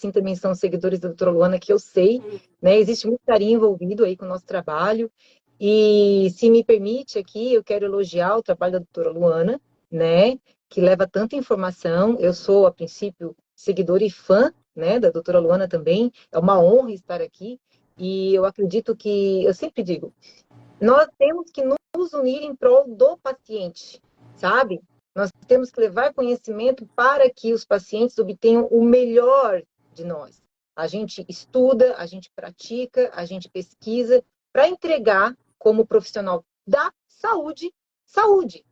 assim também são seguidores da doutora Luana, que eu sei, né? Existe muito carinho envolvido aí com o nosso trabalho. E se me permite aqui, eu quero elogiar o trabalho da doutora Luana, né? Que leva tanta informação. Eu sou, a princípio, seguidora e fã, né, da doutora Luana também. É uma honra estar aqui. E eu acredito que, eu sempre digo, nós temos que nos unir em prol do paciente, sabe? Nós temos que levar conhecimento para que os pacientes obtenham o melhor de nós. A gente estuda, a gente pratica, a gente pesquisa para entregar como profissional da saúde, saúde,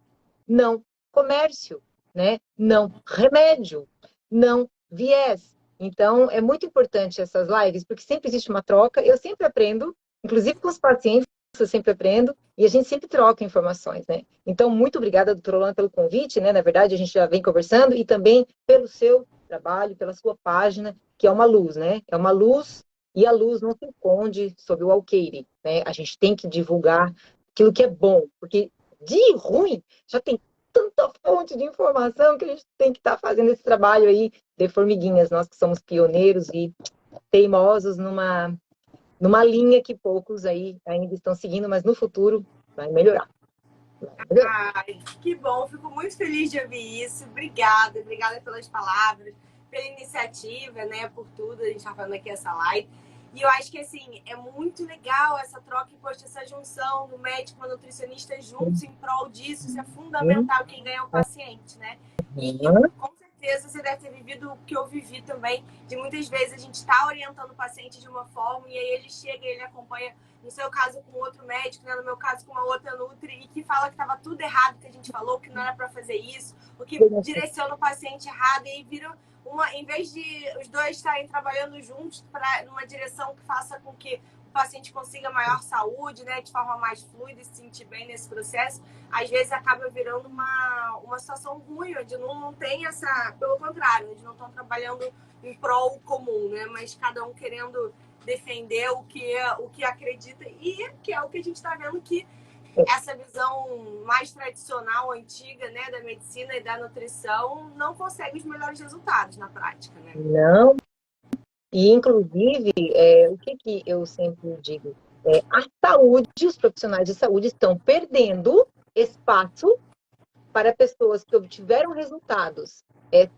não comércio, né? Não remédio, não viés. Então, é muito importante essas lives, porque sempre existe uma troca, eu sempre aprendo, inclusive com os pacientes, eu sempre aprendo, e a gente sempre troca informações, né? Então, muito obrigada, doutora Lana, pelo convite, né? Na verdade, a gente já vem conversando, e também pelo seu trabalho, pela sua página, que é uma luz, né? É uma luz, e a luz não se esconde sob o alqueire, né? A gente tem que divulgar aquilo que é bom, porque de ruim já tem tanta fonte de informação que a gente tem que estar fazendo esse trabalho aí de formiguinhas, nós que somos pioneiros e teimosos numa linha que poucos aí ainda estão seguindo, mas no futuro vai melhorar. Ai, que bom, fico muito feliz de ouvir isso. Obrigada, obrigada pelas palavras, pela iniciativa, né, por tudo. A gente está falando aqui essa live. E eu acho que, assim, é muito legal essa troca e, poxa, essa junção do médico e do nutricionista juntos em prol disso. Isso é fundamental, quem ganha é o paciente, né? E com certeza você deve ter vivido o que eu vivi também, de muitas vezes a gente está orientando o paciente de uma forma e aí ele chega e ele acompanha, no seu caso com outro médico, né? No meu caso com uma outra nutri, e que fala que estava tudo errado que a gente falou, que não era para fazer isso, o que direciona o paciente errado, e aí vira em vez de os dois estarem trabalhando juntos numa direção que faça com que o paciente consiga maior saúde, né, de forma mais fluida e se sentir bem nesse processo, às vezes acaba virando uma situação ruim, onde não tem essa, pelo contrário, onde não estão trabalhando em prol comum, né, mas cada um querendo defender o que acredita, e que é o que a gente está vendo, que essa visão mais tradicional, antiga, né, da medicina e da nutrição não consegue os melhores resultados na prática, né? Não. E, inclusive, o que eu sempre digo? A saúde, os profissionais de saúde estão perdendo espaço para pessoas que obtiveram resultados,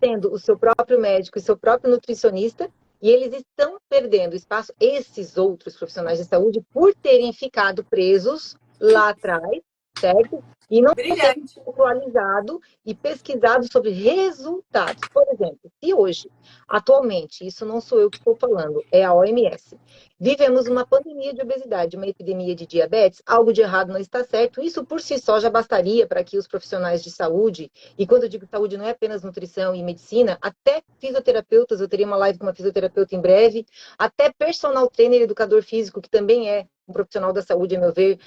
sendo o seu próprio médico e seu próprio nutricionista, e eles estão perdendo espaço, esses outros profissionais de saúde, por terem ficado presos lá atrás, certo? E não terem atualizado e pesquisado sobre resultados. Por exemplo, se hoje, atualmente, isso não sou eu que estou falando, é a OMS, vivemos uma pandemia de obesidade, uma epidemia de diabetes, algo de errado não está certo, isso por si só já bastaria para que os profissionais de saúde, e quando eu digo saúde não é apenas nutrição e medicina, até fisioterapeutas, eu teria uma live com uma fisioterapeuta em breve, até personal trainer, educador físico, que também é um profissional da saúde, a meu ver,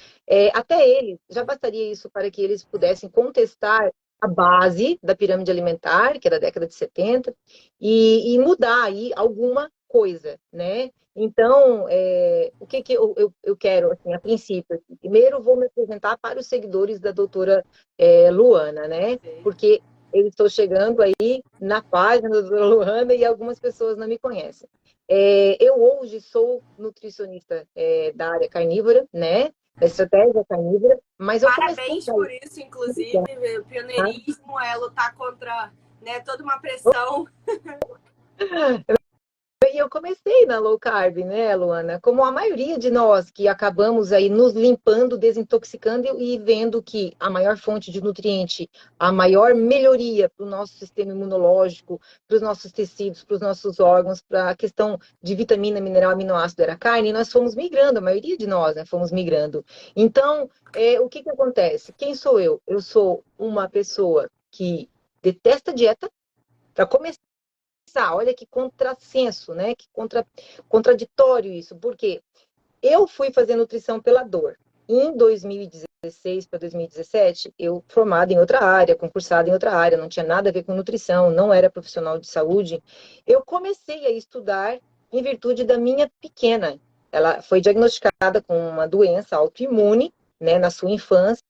até eles, já bastaria isso para que eles pudessem contestar a base da pirâmide alimentar, que é da década de 70, e mudar aí alguma coisa, né? Então, o que eu quero, assim, a princípio? Primeiro, vou me apresentar para os seguidores da doutora Luana, né? Porque eu estou chegando aí na página da doutora Luana e algumas pessoas não me conhecem. Eu hoje sou nutricionista da área carnívora, né? Da estratégia carnívora, mas eu Parabéns por isso, inclusive, o pioneirismo é lutar contra, né, toda uma pressão. E eu comecei na low carb, né, Luana? Como a maioria de nós que acabamos aí nos limpando, desintoxicando e vendo que a maior fonte de nutriente, a maior melhoria para o nosso sistema imunológico, para os nossos tecidos, para os nossos órgãos, para a questão de vitamina, mineral, aminoácido era a carne, e nós fomos migrando, a maioria de nós, né, fomos migrando. Então, o que acontece? Quem sou eu? Eu sou uma pessoa que detesta dieta, para começar. Olha que contrassenso, né? Que contraditório isso, porque eu fui fazer nutrição pela dor. Em 2016 para 2017, eu formada em outra área, concursada em outra área, não tinha nada a ver com nutrição, não era profissional de saúde. Eu comecei a estudar em virtude da minha pequena. Ela foi diagnosticada com uma doença autoimune, né, na sua infância,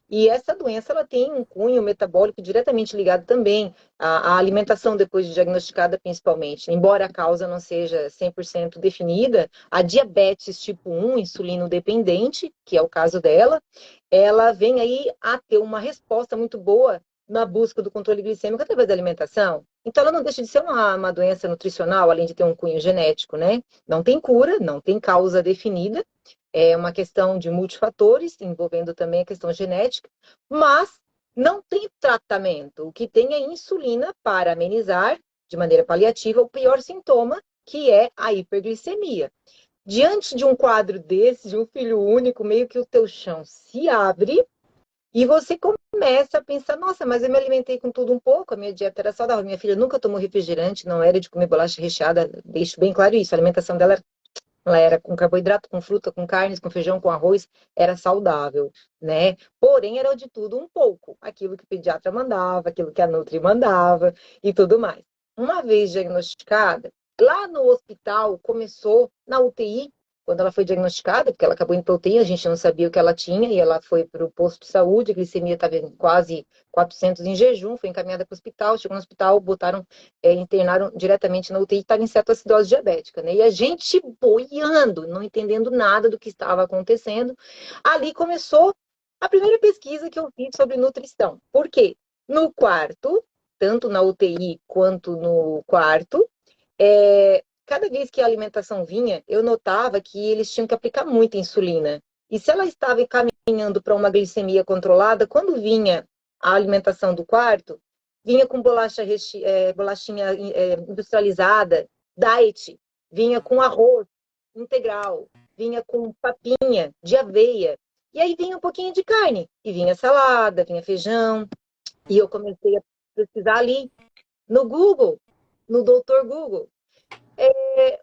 e essa doença ela tem um cunho metabólico diretamente ligado também à alimentação depois de diagnosticada, principalmente. Embora a causa não seja 100% definida, a diabetes tipo 1, insulino dependente, que é o caso dela, ela vem aí a ter uma resposta muito boa na busca do controle glicêmico através da alimentação. Então, ela não deixa de ser uma doença nutricional, além de ter um cunho genético, né? Não tem cura, não tem causa definida, é uma questão de multifatores, envolvendo também a questão genética, mas não tem tratamento. O que tem é insulina para amenizar, de maneira paliativa, o pior sintoma, que é a hiperglicemia. Diante de um quadro desse, de um filho único, meio que o teu chão se abre e você começa a pensar, nossa, mas eu me alimentei com tudo um pouco, a minha dieta era saudável, minha filha nunca tomou refrigerante, não era de comer bolacha recheada, deixo bem claro isso, a alimentação dela ela era com carboidrato, com fruta, com carnes, com feijão, com arroz, era saudável, né? Porém, era de tudo um pouco. Aquilo que o pediatra mandava, aquilo que a Nutri mandava e tudo mais. Uma vez diagnosticada, lá no hospital, começou na UTI, quando ela foi diagnosticada, porque ela acabou indo para UTI, a gente não sabia o que ela tinha, e ela foi para o posto de saúde, a glicemia estava em quase 400 em jejum, foi encaminhada para o hospital, chegou no hospital, botaram internaram diretamente na UTI, estava em cetoacidose diabética, né? E a gente boiando, não entendendo nada do que estava acontecendo. Ali começou a primeira pesquisa que eu fiz sobre nutrição. Por quê? No quarto, tanto na UTI quanto no quarto, cada vez que a alimentação vinha, eu notava que eles tinham que aplicar muita insulina. E se ela estava encaminhando para uma glicemia controlada, quando vinha a alimentação do quarto, vinha com bolachinha industrializada, diet, vinha com arroz integral, vinha com papinha de aveia, e aí vinha um pouquinho de carne, e vinha salada, vinha feijão, e eu comecei a pesquisar ali no Google, no Doutor Google,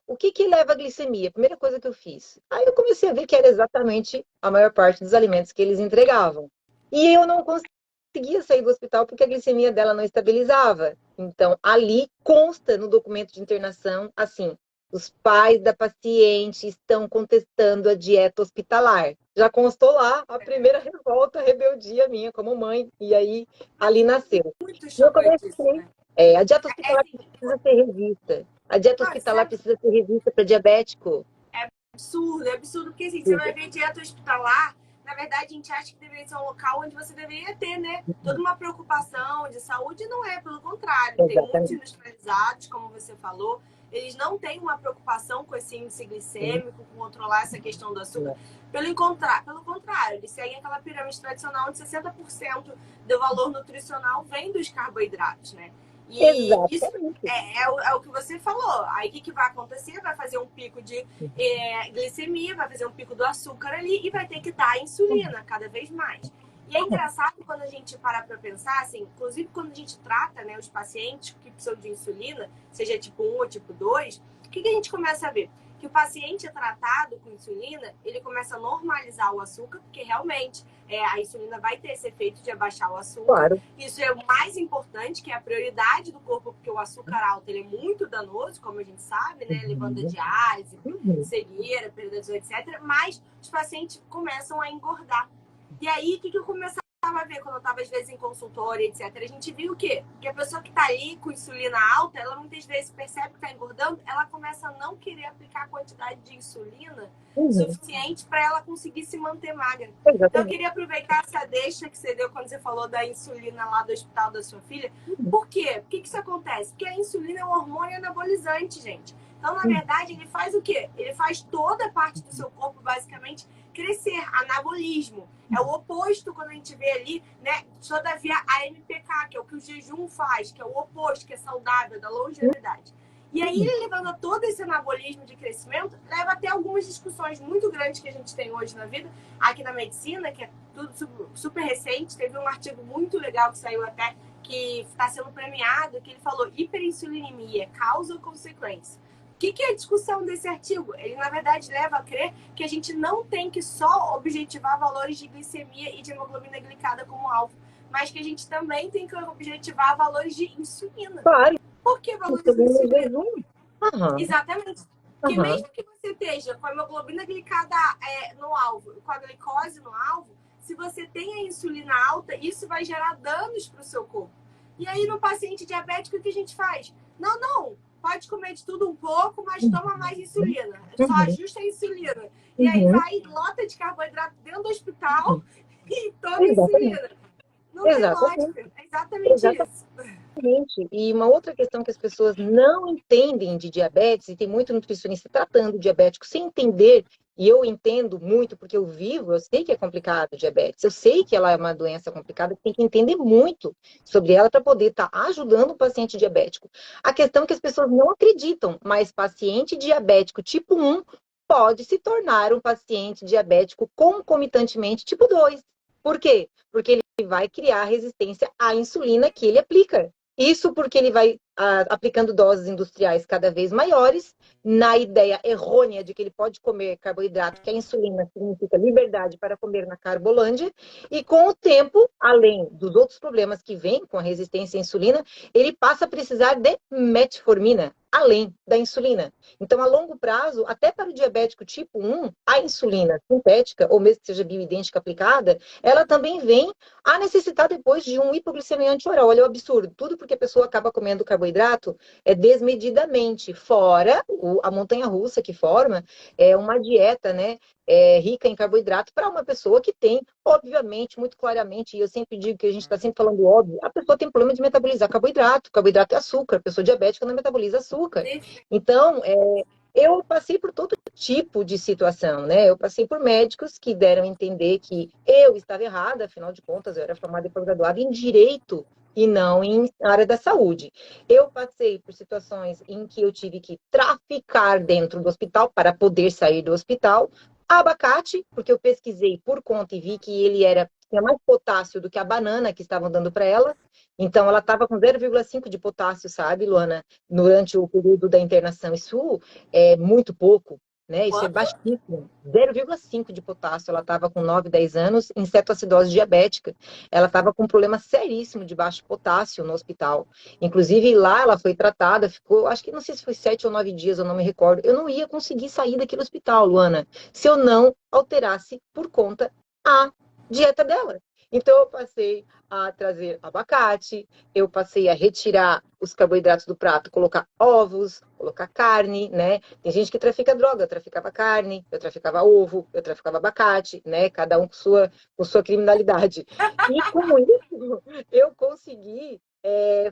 o que leva à glicemia? A primeira coisa que eu fiz. Aí eu comecei a ver que era exatamente a maior parte dos alimentos que eles entregavam. E eu não conseguia sair do hospital porque a glicemia dela não estabilizava. Então, ali consta no documento de internação, assim, os pais da paciente estão contestando a dieta hospitalar. Já constou lá a primeira revolta, rebeldia minha como mãe. E aí, ali nasceu. Muito E eu chocante isso, comecei. né? A dieta hospitalar precisa ser revista. A dieta hospitalar precisa ser revista para diabético. É absurdo, porque assim, você vai ver dieta hospitalar, na verdade a gente acha que deveria ser um local onde você deveria ter, né, toda uma preocupação de saúde, não é, pelo contrário, tem muitos industrializados, como você falou, eles não têm uma preocupação com esse índice glicêmico, com controlar essa questão do açúcar, pelo contrário, eles seguem aquela pirâmide tradicional onde 60% do valor nutricional vem dos carboidratos, né? E isso é o que você falou. Aí o que vai acontecer? Vai fazer um pico de glicemia, vai fazer um pico do açúcar ali e vai ter que dar insulina cada vez mais. E é engraçado quando a gente para pensar, assim, inclusive quando a gente trata, né, os pacientes que precisam de insulina, seja tipo 1 ou tipo 2, o que a gente começa a ver? Que o paciente tratado com insulina, ele começa a normalizar o açúcar, porque realmente a insulina vai ter esse efeito de abaixar o açúcar. Claro. Isso é o mais importante, que é a prioridade do corpo, porque o açúcar alto ele é muito danoso, como a gente sabe, né? Levando a diálise, cegueira, perda de visão, etc. Mas os pacientes começam a engordar. E aí, o que eu começava a ver quando eu estava, às vezes, em consultório, etc. A gente viu o quê? Que a pessoa que está ali com insulina alta, ela muitas vezes percebe que está engordando, ela começa a não querer aplicar a quantidade de insulina suficiente para ela conseguir se manter magra. Exatamente. Então, eu queria aproveitar essa deixa que você deu quando você falou da insulina lá do hospital da sua filha. Por quê? Por que isso acontece? Porque a insulina é um hormônio anabolizante, gente. Então, na verdade, ele faz o quê? Ele faz toda a parte do seu corpo, basicamente, crescer, anabolismo. É o oposto quando a gente vê ali, né? Todavia, a MPK, que é o que o jejum faz, que é o oposto, que é saudável, da longevidade. E aí, ele levando todo esse anabolismo de crescimento, leva até algumas discussões muito grandes que a gente tem hoje na vida, aqui na medicina, que é tudo super recente. Teve um artigo muito legal que saiu até, que está sendo premiado, que ele falou hiperinsulinemia, causa ou consequência. O que é a discussão desse artigo? Ele, na verdade, leva a crer que a gente não tem que só objetivar valores de glicemia e de hemoglobina glicada como alvo, mas que a gente também tem que objetivar valores de insulina. Claro. Por que valores de insulina? Uhum. Exatamente. Porque mesmo que você esteja com a hemoglobina glicada no alvo, com a glicose no alvo, se você tem a insulina alta, isso vai gerar danos para o seu corpo. E aí, no paciente diabético, o que a gente faz? Não, pode comer de tudo um pouco, mas toma mais insulina. Só ajusta a insulina. E aí vai, lota de carboidrato dentro do hospital e toma insulina. Não tem lógica. É exatamente isso. E uma outra questão que as pessoas não entendem de diabetes, e tem muito nutricionista tratando o diabético sem entender, e eu entendo muito porque eu vivo, eu sei que é complicado o diabetes, eu sei que ela é uma doença complicada, tem que entender muito sobre ela para poder estar ajudando o paciente diabético. A questão é que as pessoas não acreditam, mas paciente diabético tipo 1 pode se tornar um paciente diabético concomitantemente tipo 2. Por quê? Porque ele vai criar resistência à insulina que ele aplica. Isso porque ele vai aplicando doses industriais cada vez maiores, na ideia errônea de que ele pode comer carboidrato, que a insulina significa liberdade para comer na Carbolândia, e com o tempo, além dos outros problemas que vêm com a resistência à insulina, ele passa a precisar de metformina, além da insulina. Então, a longo prazo, até para o diabético tipo 1, a insulina sintética, ou mesmo que seja bioidêntica aplicada, ela também vem a necessitar depois de um hipoglicemiante oral. Olha o absurdo, tudo porque a pessoa acaba comendo carboidrato desmedidamente, fora a montanha-russa que forma uma dieta, né, rica em carboidrato para uma pessoa que tem, obviamente, muito claramente, e eu sempre digo que a gente está sempre falando óbvio, a pessoa tem problema de metabolizar carboidrato, carboidrato é açúcar, a pessoa diabética não metaboliza açúcar. Então, eu passei por todo tipo de situação, né? Eu passei por médicos que deram a entender que eu estava errada, afinal de contas, eu era formada e pós-graduada em Direito e não em área da saúde. Eu passei por situações em que eu tive que traficar dentro do hospital para poder sair do hospital. Abacate, porque eu pesquisei por conta e vi que ele tinha mais potássio do que a banana que estavam dando para ela. Então, ela estava com 0,5 de potássio, sabe, Luana? Durante o período da internação. Isso é muito pouco, né? Isso é baixíssimo. 0,5 de potássio. Ela estava com 9, 10 anos em cetoacidose diabética. Ela estava com um problema seríssimo de baixo potássio no hospital. Inclusive, lá ela foi tratada, ficou, acho que não sei se foi 7 ou 9 dias, eu não me recordo. Eu não ia conseguir sair daquele hospital, Luana, se eu não alterasse por conta a dieta dela. Então, eu passei a trazer abacate, eu passei a retirar os carboidratos do prato, colocar ovos, colocar carne, né? Tem gente que trafica droga, eu traficava carne, eu traficava ovo, eu traficava abacate, né? Cada um com sua criminalidade. E com isso, eu consegui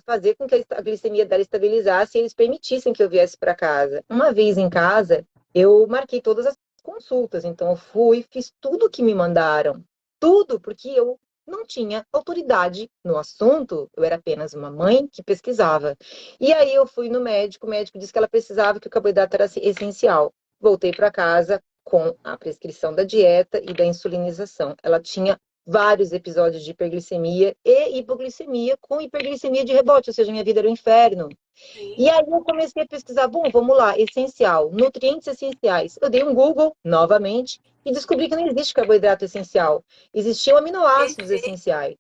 fazer com que a glicemia dela estabilizasse e eles permitissem que eu viesse para casa. Uma vez em casa, eu marquei todas as consultas, então eu fui, fiz tudo o que me mandaram, tudo, porque eu não tinha autoridade no assunto, eu era apenas uma mãe que pesquisava. E aí eu fui no médico, o médico disse que ela precisava, que o carboidrato era essencial. Voltei para casa com a prescrição da dieta e da insulinização. Ela tinha vários episódios de hiperglicemia e hipoglicemia com hiperglicemia de rebote, ou seja, minha vida era um inferno. E aí eu comecei a pesquisar, bom, vamos lá, essencial, nutrientes essenciais. Eu dei um Google, novamente, e descobri que não existe carboidrato essencial. Existiam aminoácidos essenciais.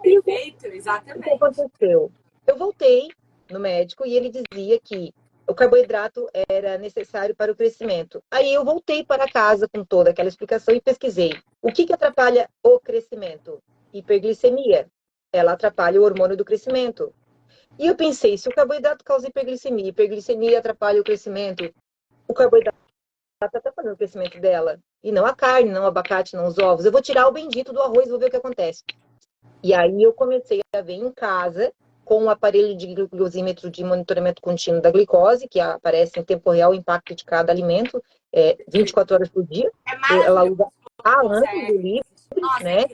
Perfeito, exatamente. O que aconteceu? Eu voltei no médico e ele dizia que o carboidrato era necessário para o crescimento. Aí eu voltei para casa com toda aquela explicação e pesquisei. O que atrapalha o crescimento? Hiperglicemia. Ela atrapalha o hormônio do crescimento. E eu pensei, se o carboidrato causa hiperglicemia atrapalha o crescimento, o carboidrato está atrapalhando o crescimento dela. E não a carne, não o abacate, não os ovos. Eu vou tirar o bendito do arroz e vou ver o que acontece. E aí eu comecei a ver em casa, com o aparelho de glicosímetro de monitoramento contínuo da glicose, que aparece em tempo real o impacto de cada alimento, 24 horas por dia. Ela usa há anos do livro, né?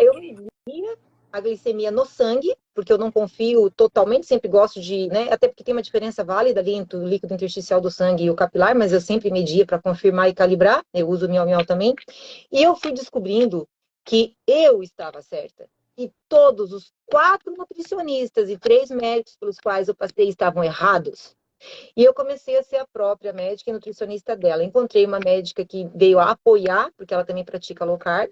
Eu media a glicemia no sangue, porque eu não confio totalmente, sempre gosto de, né? Até porque tem uma diferença válida ali entre o líquido intersticial do sangue e o capilar, mas eu sempre media para confirmar e calibrar. Eu uso o miau-miau também. E eu fui descobrindo que eu estava certa. E todos os 4 nutricionistas e 3 médicos pelos quais eu passei estavam errados. E eu comecei a ser a própria médica e nutricionista dela. Encontrei uma médica que veio a apoiar, porque ela também pratica low carb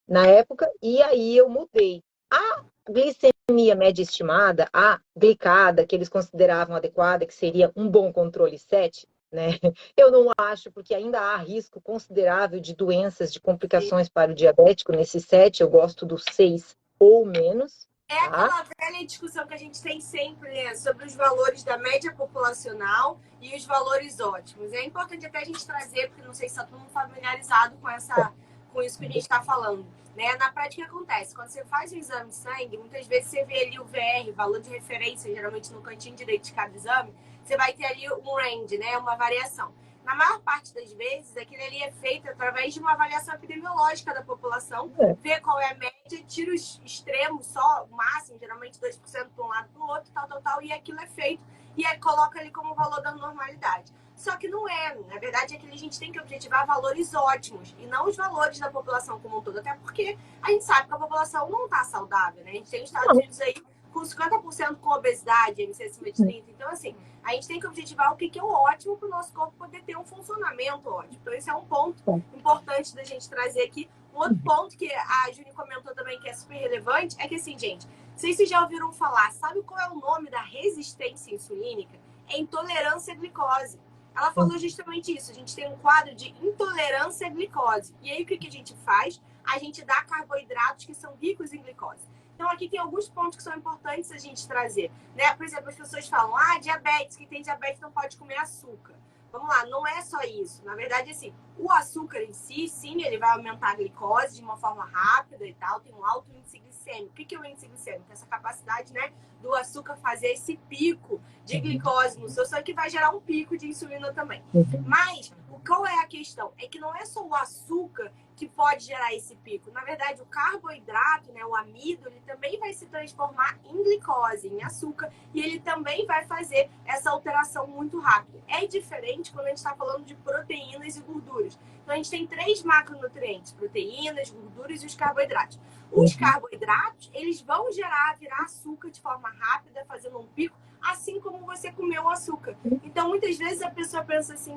na época, e aí eu mudei. A glicemia média estimada, a glicada, que eles consideravam adequada, que seria um bom controle 7, né? Eu não acho, porque ainda há risco considerável de doenças, de complicações para o diabético. Nesse 7, eu gosto do 6 ou menos, É tá? aquela velha discussão que a gente tem sempre, né, sobre os valores da média populacional e os valores ótimos. É importante até a gente trazer, porque não sei se está todo mundo familiarizado com isso que a gente está falando. Né? Na prática, acontece? Quando você faz um exame de sangue, muitas vezes você vê ali o VR, valor de referência, geralmente no cantinho direito de cada exame, você vai ter ali um range, né, uma variação. Na maior parte das vezes, aquilo ali é feito através de uma avaliação epidemiológica da população, ver qual é a média, tira os extremos só, o máximo, geralmente 2% para um lado para o outro, tal, e aquilo é feito e aí coloca ali como valor da normalidade. Só que não é, na verdade, é que a gente tem que objetivar valores ótimos e não os valores da população como um todo, até porque a gente sabe que a população não está saudável, né? A gente tem Estados Unidos aí com 50% com obesidade, MC acima de 30. Então, assim, a gente tem que objetivar o que é o ótimo para o nosso corpo poder ter um funcionamento ótimo. Então, esse é um ponto importante da gente trazer aqui. Um outro ponto que a Júlia comentou também que é super relevante é que, assim, gente, não sei se vocês já ouviram falar, sabe qual é o nome da resistência insulínica? É intolerância à glicose. Ela falou justamente isso. A gente tem um quadro de intolerância à glicose. E aí, o que a gente faz? A gente dá carboidratos que são ricos em glicose. Então, aqui tem alguns pontos que são importantes a gente trazer. Né? Por exemplo, as pessoas falam, diabetes, quem tem diabetes não pode comer açúcar. Vamos lá, não é só isso. Na verdade, assim, o açúcar em si, sim, ele vai aumentar a glicose de uma forma rápida e tal, tem um alto índice glicêmico. O que é o índice glicêmico? Essa capacidade, né, do açúcar fazer esse pico de glicose no seu sangue, que vai gerar um pico de insulina também. Mas, qual é a questão? É que não é só o açúcar que pode gerar esse pico. Na verdade, o carboidrato, né, o amido, ele também vai se transformar em glicose, em açúcar, e ele também vai fazer essa alteração muito rápido. É diferente quando a gente está falando de proteínas e gorduras. Então, a gente tem 3 macronutrientes, proteínas, gorduras e os carboidratos. Os carboidratos, eles vão virar açúcar de forma rápida, fazendo um pico, assim como você comeu o açúcar. Então, muitas vezes a pessoa pensa assim,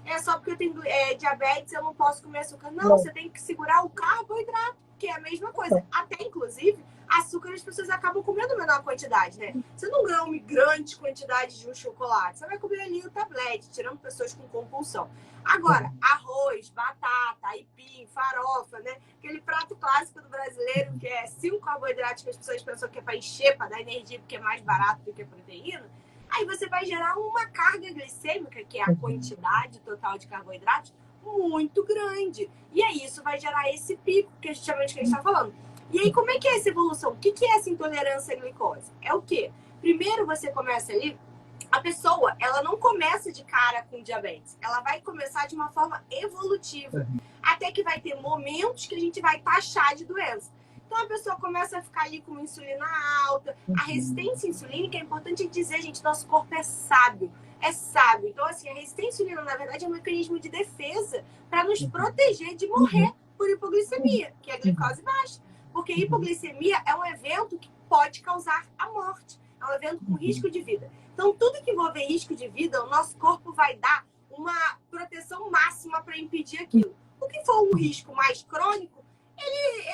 é só porque eu tenho diabetes, eu não posso comer açúcar. Não, você tem que segurar o carboidrato, que é a mesma coisa. Até, inclusive, açúcar as pessoas acabam comendo menor quantidade, né? Você não ganha uma grande quantidade de um chocolate, você vai comer ali o tablete, tirando pessoas com compulsão. Agora, arroz, batata, aipim, farofa, né? Aquele prato clássico do brasileiro, que é 5 carboidratos que as pessoas pensam que é para encher, para dar energia, porque é mais barato do que a proteína. Aí você vai gerar uma carga glicêmica, que é a quantidade total de carboidratos, muito grande. E aí isso vai gerar esse pico, que é justamente o que a gente está falando. E aí, como é que é essa evolução? O que é essa intolerância à glicose? É o quê? Primeiro você começa ali, a pessoa, ela não começa de cara com diabetes. Ela vai começar de uma forma evolutiva. Até que vai ter momentos que a gente vai taxar de doença. Então, a pessoa começa a ficar ali com insulina alta. A resistência insulínica, é importante dizer, gente, nosso corpo é sábio. É sábio. Então, assim, a resistência insulina, na verdade, é um mecanismo de defesa para nos proteger de morrer por hipoglicemia, que é a glicose baixa. Porque hipoglicemia é um evento que pode causar a morte. É um evento com risco de vida. Então, tudo que envolver risco de vida, o nosso corpo vai dar uma proteção máxima para impedir aquilo. O que for um risco mais crônico,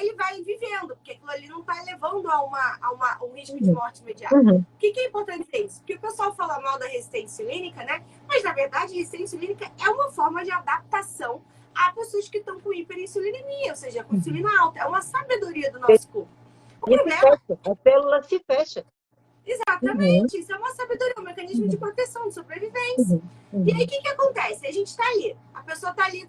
ele vai vivendo, porque aquilo ali não está levando a um risco de morte imediata. O que é importante dizer isso? Porque o pessoal fala mal da resistência insulínica, né? Mas, na verdade, a resistência insulínica é uma forma de adaptação a pessoas que estão com hiperinsulinemia, ou seja, com insulina alta. É uma sabedoria do nosso corpo. O problema... A célula se fecha. Exatamente, isso é uma sabedoria, um mecanismo de proteção, de sobrevivência. E aí, o que acontece? A gente está ali, a pessoa está ali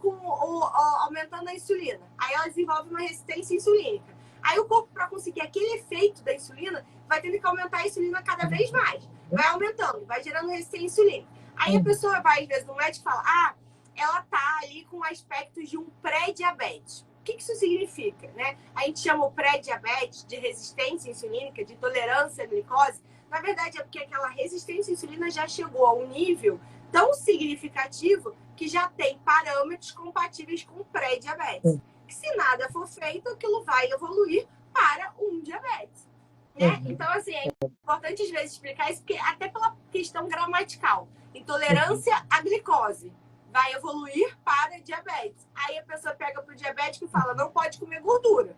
aumentando a insulina, aí ela desenvolve uma resistência insulínica. Aí o corpo, para conseguir aquele efeito da insulina, vai tendo que aumentar a insulina cada vez mais. Vai aumentando, vai gerando resistência insulínica. Aí a pessoa vai, às vezes, no médico e fala, ela está ali com aspectos de um pré-diabetes. O que isso significa, né? A gente chama o pré-diabetes de resistência insulínica, de tolerância à glicose. Na verdade, é porque aquela resistência à insulina já chegou a um nível tão significativo que já tem parâmetros compatíveis com o pré-diabetes. Que se nada for feito, aquilo vai evoluir para um diabetes. Né? Então, assim, é importante às vezes explicar isso, porque até pela questão gramatical. Intolerância à glicose vai evoluir para diabetes. Aí a pessoa pega para o diabético e fala, não pode comer gordura.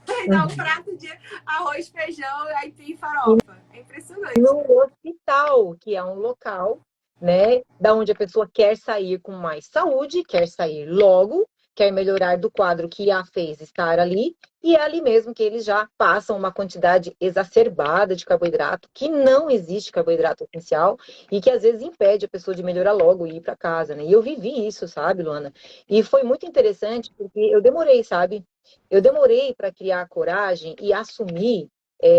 Aí dá um prato de arroz, feijão, aipim e farofa. É impressionante. No hospital, que é um local né? Da onde a pessoa quer sair com mais saúde, quer sair logo, quer melhorar do quadro que a fez estar ali, e é ali mesmo que eles já passam uma quantidade exacerbada de carboidrato, que não existe carboidrato essencial, e que às vezes impede a pessoa de melhorar logo e ir para casa, né? E eu vivi isso, sabe, Luana? E foi muito interessante, porque eu demorei, sabe? Eu demorei para criar coragem e assumir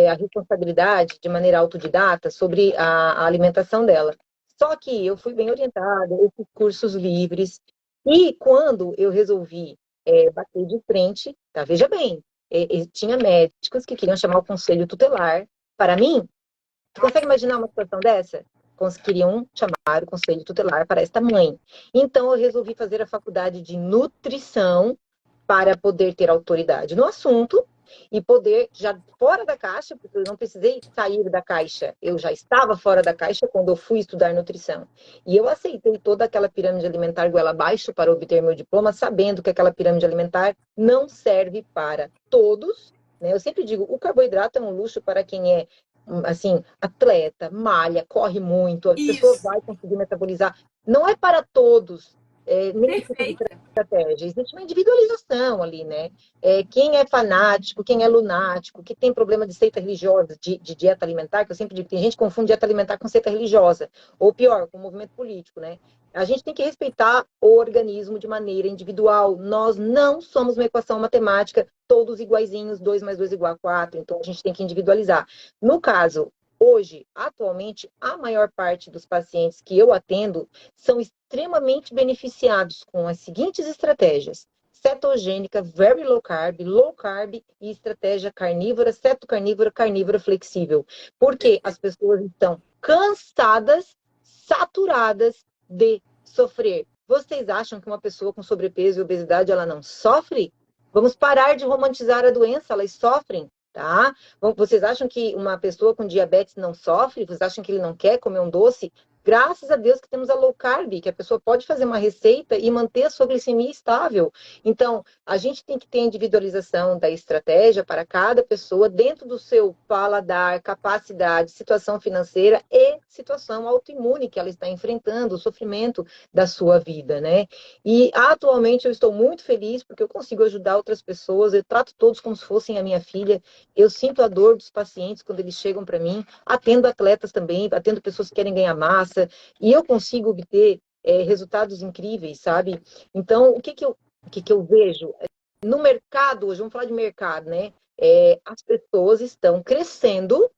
a responsabilidade de maneira autodidata sobre a alimentação dela. Só que eu fui bem orientada, eu fiz cursos livres, e quando eu resolvi bater de frente, tá? Veja bem, tinha médicos que queriam chamar o conselho tutelar para mim. Tu consegue imaginar uma situação dessa? Queriam chamar o conselho tutelar para esta mãe. Então, eu resolvi fazer a faculdade de nutrição para poder ter autoridade no assunto e poder, já fora da caixa, porque eu não precisei sair da caixa, eu já estava fora da caixa quando eu fui estudar nutrição. E eu aceitei toda aquela pirâmide alimentar goela abaixo para obter meu diploma, sabendo que aquela pirâmide alimentar não serve para todos, né? Eu sempre digo, o carboidrato é um luxo para quem é assim, atleta, malha, corre muito, a pessoa vai conseguir metabolizar. Não é para todos, nesse tipo de estratégia. Existe uma individualização ali, né? Quem é fanático, quem é lunático, que tem problema de seita religiosa, de dieta alimentar, que eu sempre digo, tem gente que confunde dieta alimentar com seita religiosa, ou pior, com movimento político, né? A gente tem que respeitar o organismo de maneira individual. Nós não somos uma equação matemática, todos iguaizinhos, 2 mais 2 igual a 4, então a gente tem que individualizar. No caso, hoje, atualmente, a maior parte dos pacientes que eu atendo são extremamente beneficiados com as seguintes estratégias: cetogênica, very low carb e estratégia carnívora, cetocarnívora, carnívora flexível. Porque as pessoas estão cansadas, saturadas de sofrer. Vocês acham que uma pessoa com sobrepeso e obesidade ela não sofre? Vamos parar de romantizar a doença, elas sofrem, tá? Vocês acham que uma pessoa com diabetes não sofre? Vocês acham que ele não quer comer um doce? Graças a Deus que temos a low carb, que a pessoa pode fazer uma receita e manter a sua glicemia estável. Então, a gente tem que ter individualização da estratégia para cada pessoa dentro do seu paladar, capacidade, situação financeira e situação autoimune que ela está enfrentando, o sofrimento da sua vida, né? E atualmente eu estou muito feliz porque eu consigo ajudar outras pessoas, eu trato todos como se fossem a minha filha, eu sinto a dor dos pacientes quando eles chegam para mim, atendo atletas também, atendo pessoas que querem ganhar massa, e eu consigo obter resultados incríveis, sabe? Então, o que que eu vejo? No mercado, hoje vamos falar de mercado, né? As pessoas estão crescendo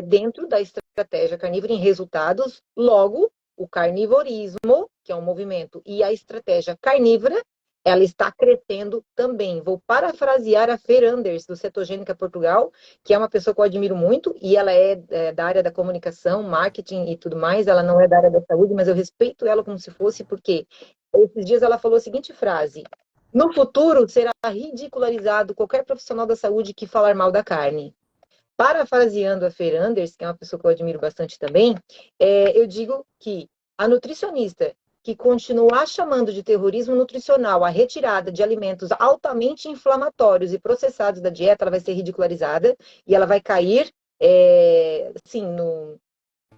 dentro da estratégia carnívora em resultados, logo, o carnivorismo, que é um movimento, e a estratégia carnívora, ela está crescendo também. Vou parafrasear a Fer Anders, do Cetogênica Portugal, que é uma pessoa que eu admiro muito, e ela é da área da comunicação, marketing e tudo mais, ela não é da área da saúde, mas eu respeito ela como se fosse, porque esses dias ela falou a seguinte frase: no futuro será ridicularizado qualquer profissional da saúde que falar mal da carne. Parafraseando a Fer Anders, que é uma pessoa que eu admiro bastante também, eu digo que a nutricionista que continuar chamando de terrorismo nutricional a retirada de alimentos altamente inflamatórios e processados da dieta, ela vai ser ridicularizada e ela vai cair, assim,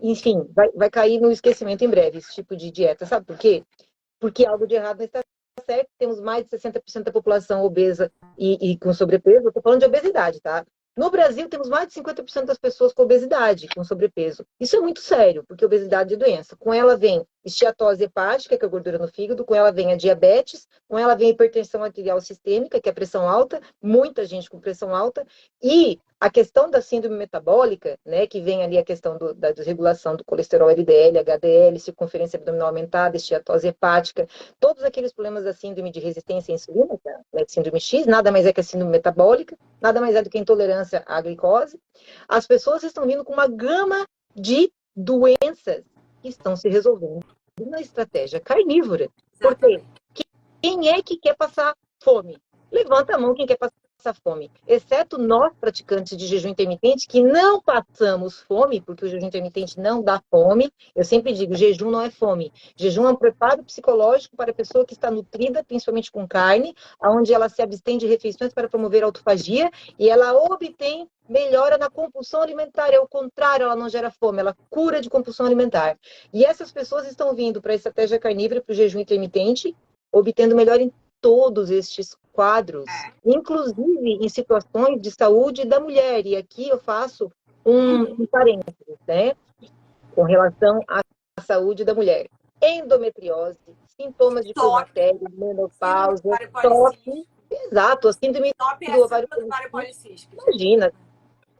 enfim, vai cair no esquecimento em breve, esse tipo de dieta. Sabe por quê? Porque algo de errado não está certo. Temos mais de 60% da população obesa e com sobrepeso. Eu estou falando de obesidade, tá? No Brasil, temos mais de 50% das pessoas com obesidade, com sobrepeso. Isso é muito sério, porque obesidade é doença. Com ela vem esteatose hepática, que é a gordura no fígado, com ela vem a diabetes, com ela vem a hipertensão arterial sistêmica, que é a pressão alta, muita gente com pressão alta, e a questão da síndrome metabólica, né, que vem ali a questão da desregulação do colesterol LDL, HDL, circunferência abdominal aumentada, esteatose hepática, todos aqueles problemas da síndrome de resistência à insulina, né, síndrome X, nada mais é que a síndrome metabólica, nada mais é do que a intolerância à glicose. As pessoas estão vindo com uma gama de doenças que estão se resolvendo na estratégia carnívora. Porque quem é que quer passar fome? Levanta a mão quem quer passar fome, exceto nós praticantes de jejum intermitente, que não passamos fome, porque o jejum intermitente não dá fome. Eu sempre digo, jejum não é fome. Jejum é um preparo psicológico para a pessoa que está nutrida, principalmente com carne, onde ela se abstém de refeições para promover a autofagia e ela obtém melhora na compulsão alimentar. É o contrário, ela não gera fome, ela cura de compulsão alimentar. E essas pessoas estão vindo para a estratégia carnívora, para o jejum intermitente, obtendo melhor em todos estes quadros, inclusive em situações de saúde da mulher. E aqui eu faço um parênteses, né, com relação à saúde da mulher. Endometriose, sintomas de climatério, menopausa, TOP, exato, a síndrome do ovário policístico. Imagina,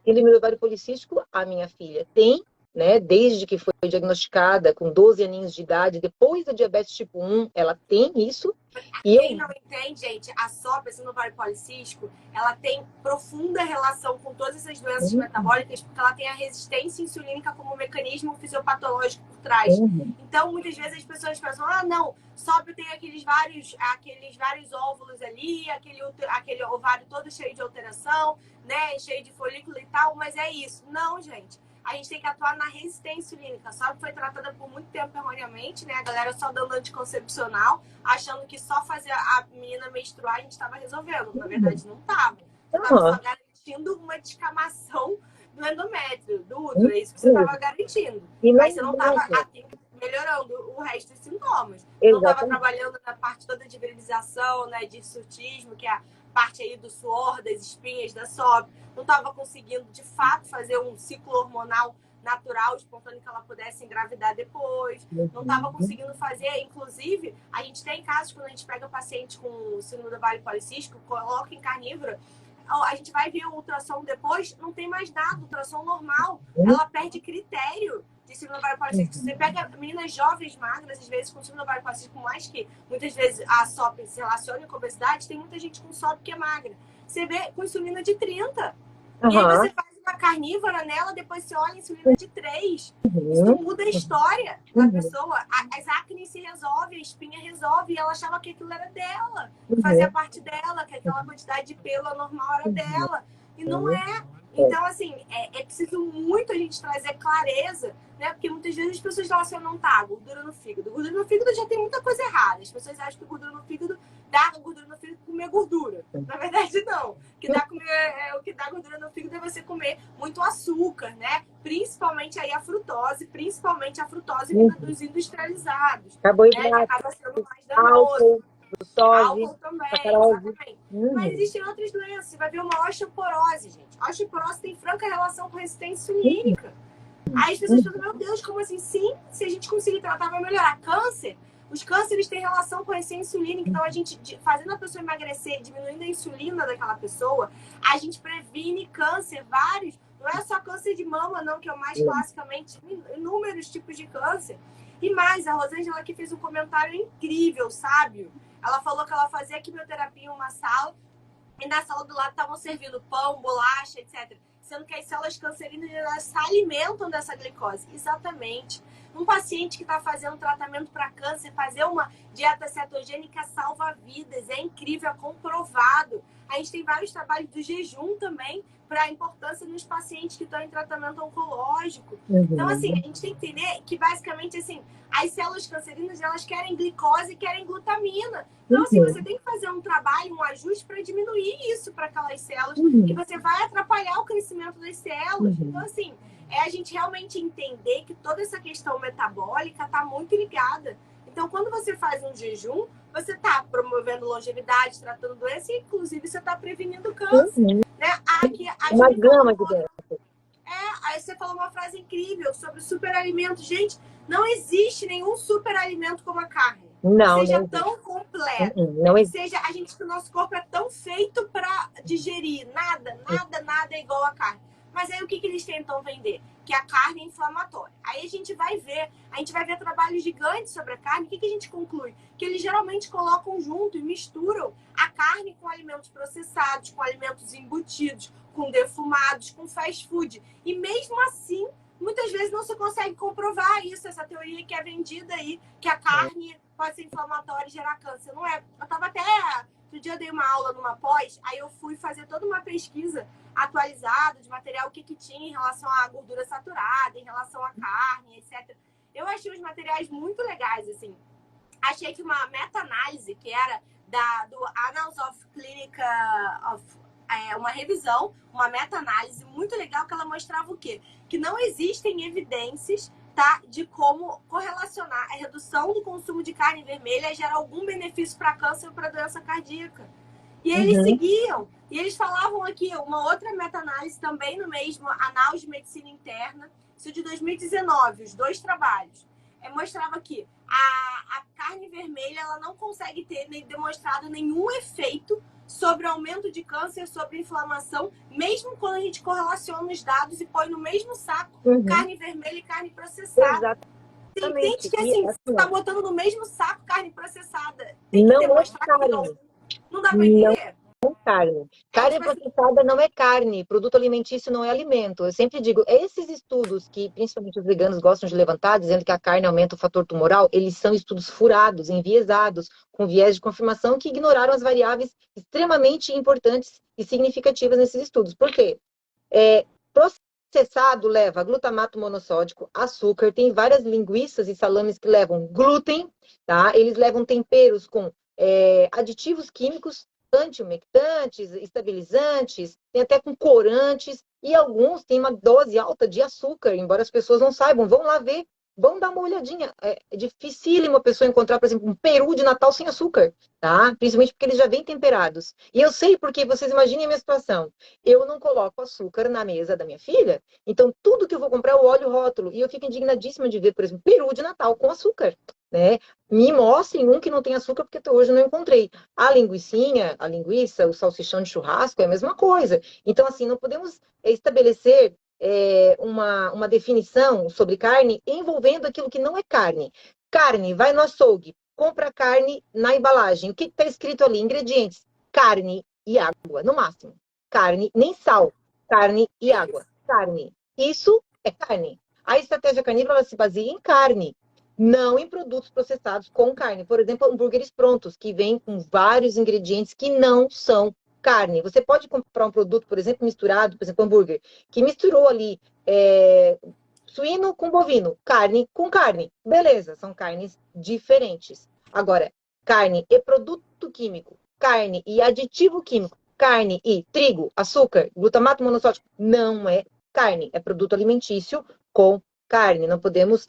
síndrome do ovário policístico, a minha filha tem, né, desde que foi diagnosticada com 12 aninhos de idade, depois da diabetes tipo 1, ela tem isso. E quem não entende, gente, a SOP, síndrome do ovário policístico, ela tem profunda relação com todas essas doenças metabólicas, porque ela tem a resistência insulínica como mecanismo fisiopatológico por trás. Então, muitas vezes as pessoas pensam, não, SOP tem aqueles vários óvulos ali, aquele ovário todo cheio de alteração, né, cheio de folículo e tal, mas é isso. Não, gente. A gente tem que atuar na resistência insulínica. Só que foi tratada por muito tempo erroneamente, né? A galera só dando anticoncepcional, achando que só fazer a menina menstruar a gente estava resolvendo. Na verdade, não estava. Você estava só garantindo uma descamação do endométrio, do útero. É isso que você estava garantindo. Mas você não estava melhorando o resto dos sintomas. Você não estava trabalhando na parte toda de virilização, né? De surtismo, que é a parte aí do suor, das espinhas, da SOP. Não estava conseguindo, de fato, fazer um ciclo hormonal natural, espontâneo, que ela pudesse engravidar depois. Não estava conseguindo fazer, inclusive, a gente tem casos quando a gente pega paciente com síndrome do ovário policístico, coloca em carnívora, a gente vai ver o ultrassom depois, não tem mais nada, ultrassom normal, ela perde critério de síndrome do ovário policístico. Você pega meninas jovens, magras, às vezes com síndrome do ovário policístico, por mais que muitas vezes a SOP se relacione com obesidade, tem muita gente com SOP que é magra. Você vê com insulina de 30. E aí você faz uma carnívora nela, depois você olha a insulina de 3. Isso muda a história da pessoa. As acnes se resolvem, a espinha resolve. E ela achava que aquilo era dela, que fazia parte dela, que aquela quantidade de pelo normal era dela. E não é. Então, assim, é preciso muito a gente trazer clareza, né? Porque muitas vezes as pessoas relacionam, gordura no fígado. Gordura no fígado já tem muita coisa errada. As pessoas acham que gordura no fígado dá gordura no fígado comer gordura. Na verdade, não. O que dá gordura no fígado é você comer muito açúcar, né? Principalmente aí a frutose dos industrializados. Carboidrato, né? Que acaba sendo mais danoso. Álcool também, exatamente. Mas existem outras doenças. Você vai ver uma osteoporose, gente. A osteoporose tem franca relação com resistência insulínica. Aí as pessoas pensam, meu Deus, como assim? Sim, se a gente conseguir tratar, vai melhorar. Câncer, os cânceres têm relação com resistência insulínica. Então, a gente, fazendo a pessoa emagrecer, diminuindo a insulina daquela pessoa, a gente previne câncer, vários. Não é só câncer de mama, não, que é o mais classicamente, inúmeros tipos de câncer. E mais, a Rosângela aqui fez um comentário incrível, sábio. Ela falou que ela fazia quimioterapia em uma sala e na sala do lado estavam servindo pão, bolacha, etc. Sendo que as células cancerinas elas se alimentam dessa glicose. Exatamente. Um paciente que está fazendo tratamento para câncer, fazer uma dieta cetogênica salva vidas. É incrível, é comprovado. A gente tem vários trabalhos do jejum também para a importância nos pacientes que estão em tratamento oncológico. Então, assim, a gente tem que entender que, basicamente, assim, as células cancerinas, elas querem glicose e querem glutamina. Então, assim, você tem que fazer um trabalho, um ajuste para diminuir isso para aquelas células, que você vai atrapalhar o crescimento das células. Então, assim, é a gente realmente entender que toda essa questão metabólica está muito ligada. Então, quando você faz um jejum, você está promovendo longevidade, tratando doença e, inclusive, você está prevenindo câncer. Né? Uma gama de doenças. Aí você falou uma frase incrível sobre superalimento. Gente, não existe nenhum superalimento como a carne. Não, que seja não tão completo. Não que seja, a gente, que o nosso corpo é tão feito para digerir. Nada é igual a carne. Mas aí o que eles tentam vender? Que a carne é inflamatória. Aí a gente vai ver trabalhos gigantes sobre a carne. O que a gente conclui? Que eles geralmente colocam junto e misturam a carne com alimentos processados, com alimentos embutidos, com defumados, com fast food. E mesmo assim, muitas vezes não se consegue comprovar isso, essa teoria que é vendida aí, que a carne pode ser inflamatória e gerar câncer. Não é. Eu estava até Outro dia eu dei uma aula numa pós, aí eu fui fazer toda uma pesquisa atualizada de material, o que tinha em relação à gordura saturada, em relação à carne, etc. Eu achei os materiais muito legais, assim. Achei que uma meta-análise, que era do Annals of Clinical, uma revisão, uma meta-análise muito legal, que ela mostrava o quê? Que não existem evidências, tá, de como correlacionar a redução do consumo de carne vermelha gera algum benefício para câncer ou para doença cardíaca. E eles seguiam. E eles falavam aqui, uma outra meta-análise também no mesmo Anal de Medicina Interna, isso de 2019, os dois trabalhos. Mostrava que a carne vermelha ela não consegue ter demonstrado nenhum efeito sobre aumento de câncer, sobre inflamação, mesmo quando a gente correlaciona os dados e põe no mesmo saco carne vermelha e carne processada. Tem gente que assim, está botando no mesmo saco carne processada. Tem que demonstrar que não dá para entender. Carne. Carne processada não é carne, produto alimentício não é alimento. Eu sempre digo, esses estudos que principalmente os veganos gostam de levantar, dizendo que a carne aumenta o fator tumoral, eles são estudos furados, enviesados, com viés de confirmação, que ignoraram as variáveis extremamente importantes e significativas nesses estudos. Por quê? Processado leva glutamato monossódico, açúcar, tem várias linguiças e salames que levam glúten, tá? Eles levam temperos com aditivos químicos, antiumectantes, estabilizantes, tem até com corantes, e alguns têm uma dose alta de açúcar, embora as pessoas não saibam. Vão lá ver, vão dar uma olhadinha. É dificílimo a pessoa encontrar, por exemplo, um peru de Natal sem açúcar, tá? Principalmente porque eles já vêm temperados. E eu sei porque, vocês imaginem a minha situação. Eu não coloco açúcar na mesa da minha filha, então tudo que eu vou comprar eu olho o rótulo, e eu fico indignadíssima de ver, por exemplo, peru de Natal com açúcar, né? Me mostrem um que não tem açúcar, porque até hoje eu não encontrei. A linguiça, o salsichão de churrasco é a mesma coisa. Então, assim, não podemos estabelecer uma definição sobre carne envolvendo aquilo que não é carne. Carne, vai no açougue, compra carne na embalagem. O que está escrito ali? Ingredientes: carne e água, no máximo. Carne, nem sal. Carne e água. Carne. Isso é carne. A estratégia carnívora ela se baseia em carne, não em produtos processados com carne. Por exemplo, hambúrgueres prontos, que vêm com vários ingredientes que não são carne. Você pode comprar um produto, por exemplo, misturado, por exemplo, hambúrguer, que misturou ali suíno com bovino, carne com carne. Beleza, são carnes diferentes. Agora, carne e produto químico, carne e aditivo químico, carne e trigo, açúcar, glutamato monossódico, não é carne, é produto alimentício com carne, não podemos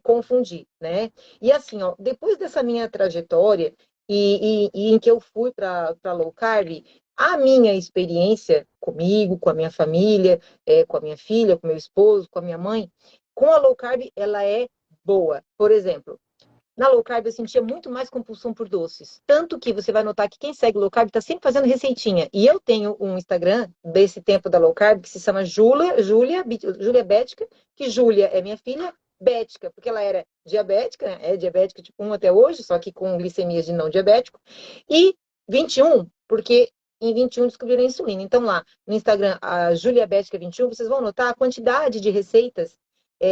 confundir, né? E assim, ó, depois dessa minha trajetória e em que eu fui para low carb, a minha experiência comigo, com a minha família, com a minha filha, com meu esposo, com a minha mãe, com a low carb, ela é boa. Por exemplo, na low carb eu sentia muito mais compulsão por doces. Tanto que você vai notar que quem segue low carb está sempre fazendo receitinha. E eu tenho um Instagram desse tempo da low carb que se chama Júlia Bética, que Júlia é minha filha, Bética, porque ela era diabética, né? É diabética tipo 1 até hoje, só que com glicemias de não diabético. E 21, porque em 21 descobriram a insulina. Então lá no Instagram, a Júlia Bética 21, vocês vão notar a quantidade de receitas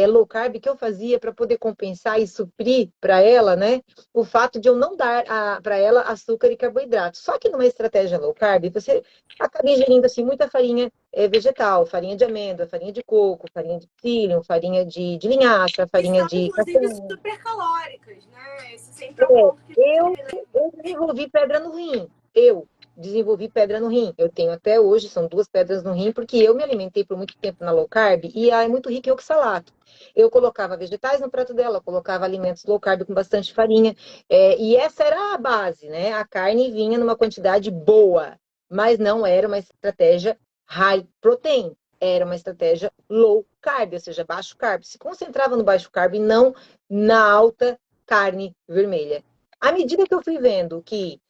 low carb que eu fazia para poder compensar e suprir para ela, né, o fato de eu não dar para ela açúcar e carboidrato. Só que numa estratégia low carb, você acaba ingerindo assim, muita farinha vegetal, farinha de amêndoa, farinha de coco, farinha de psyllium, farinha de linhaça, farinha de inclusive super calóricas, né? Esse sempre é um ponto que eu desenvolvi pedra no rim. Eu desenvolvi pedra no rim. Eu tenho até hoje, são 2 pedras no rim, porque eu me alimentei por muito tempo na low carb e é muito rica em oxalato. Eu colocava vegetais no prato dela, colocava alimentos low carb com bastante farinha, e essa era a base, né? A carne vinha numa quantidade boa, mas não era uma estratégia high protein, era uma estratégia low carb, ou seja, baixo carb. Se concentrava no baixo carb e não na alta carne vermelha. À medida que eu fui vendo que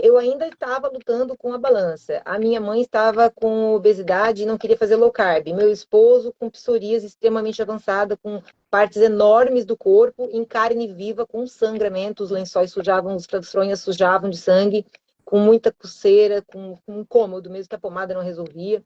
eu ainda estava lutando com a balança. A minha mãe estava com obesidade e não queria fazer low carb. Meu esposo com psoríase extremamente avançada, com partes enormes do corpo em carne viva, com sangramento. Os lençóis sujavam, as fronhas sujavam de sangue, com muita coceira, com um incômodo mesmo que a pomada não resolvia.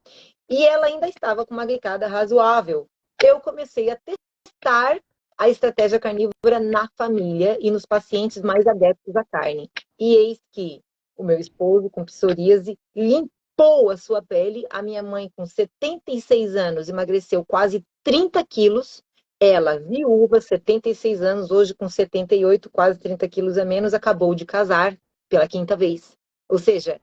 E ela ainda estava com uma glicada razoável. Eu comecei a testar a estratégia carnívora na família e nos pacientes mais adeptos à carne. E eis que o meu esposo com psoríase, limpou a sua pele. A minha mãe, com 76 anos, emagreceu quase 30 quilos. Ela, viúva, 76 anos, hoje com 78, quase 30 quilos a menos, acabou de casar pela quinta vez. Ou seja,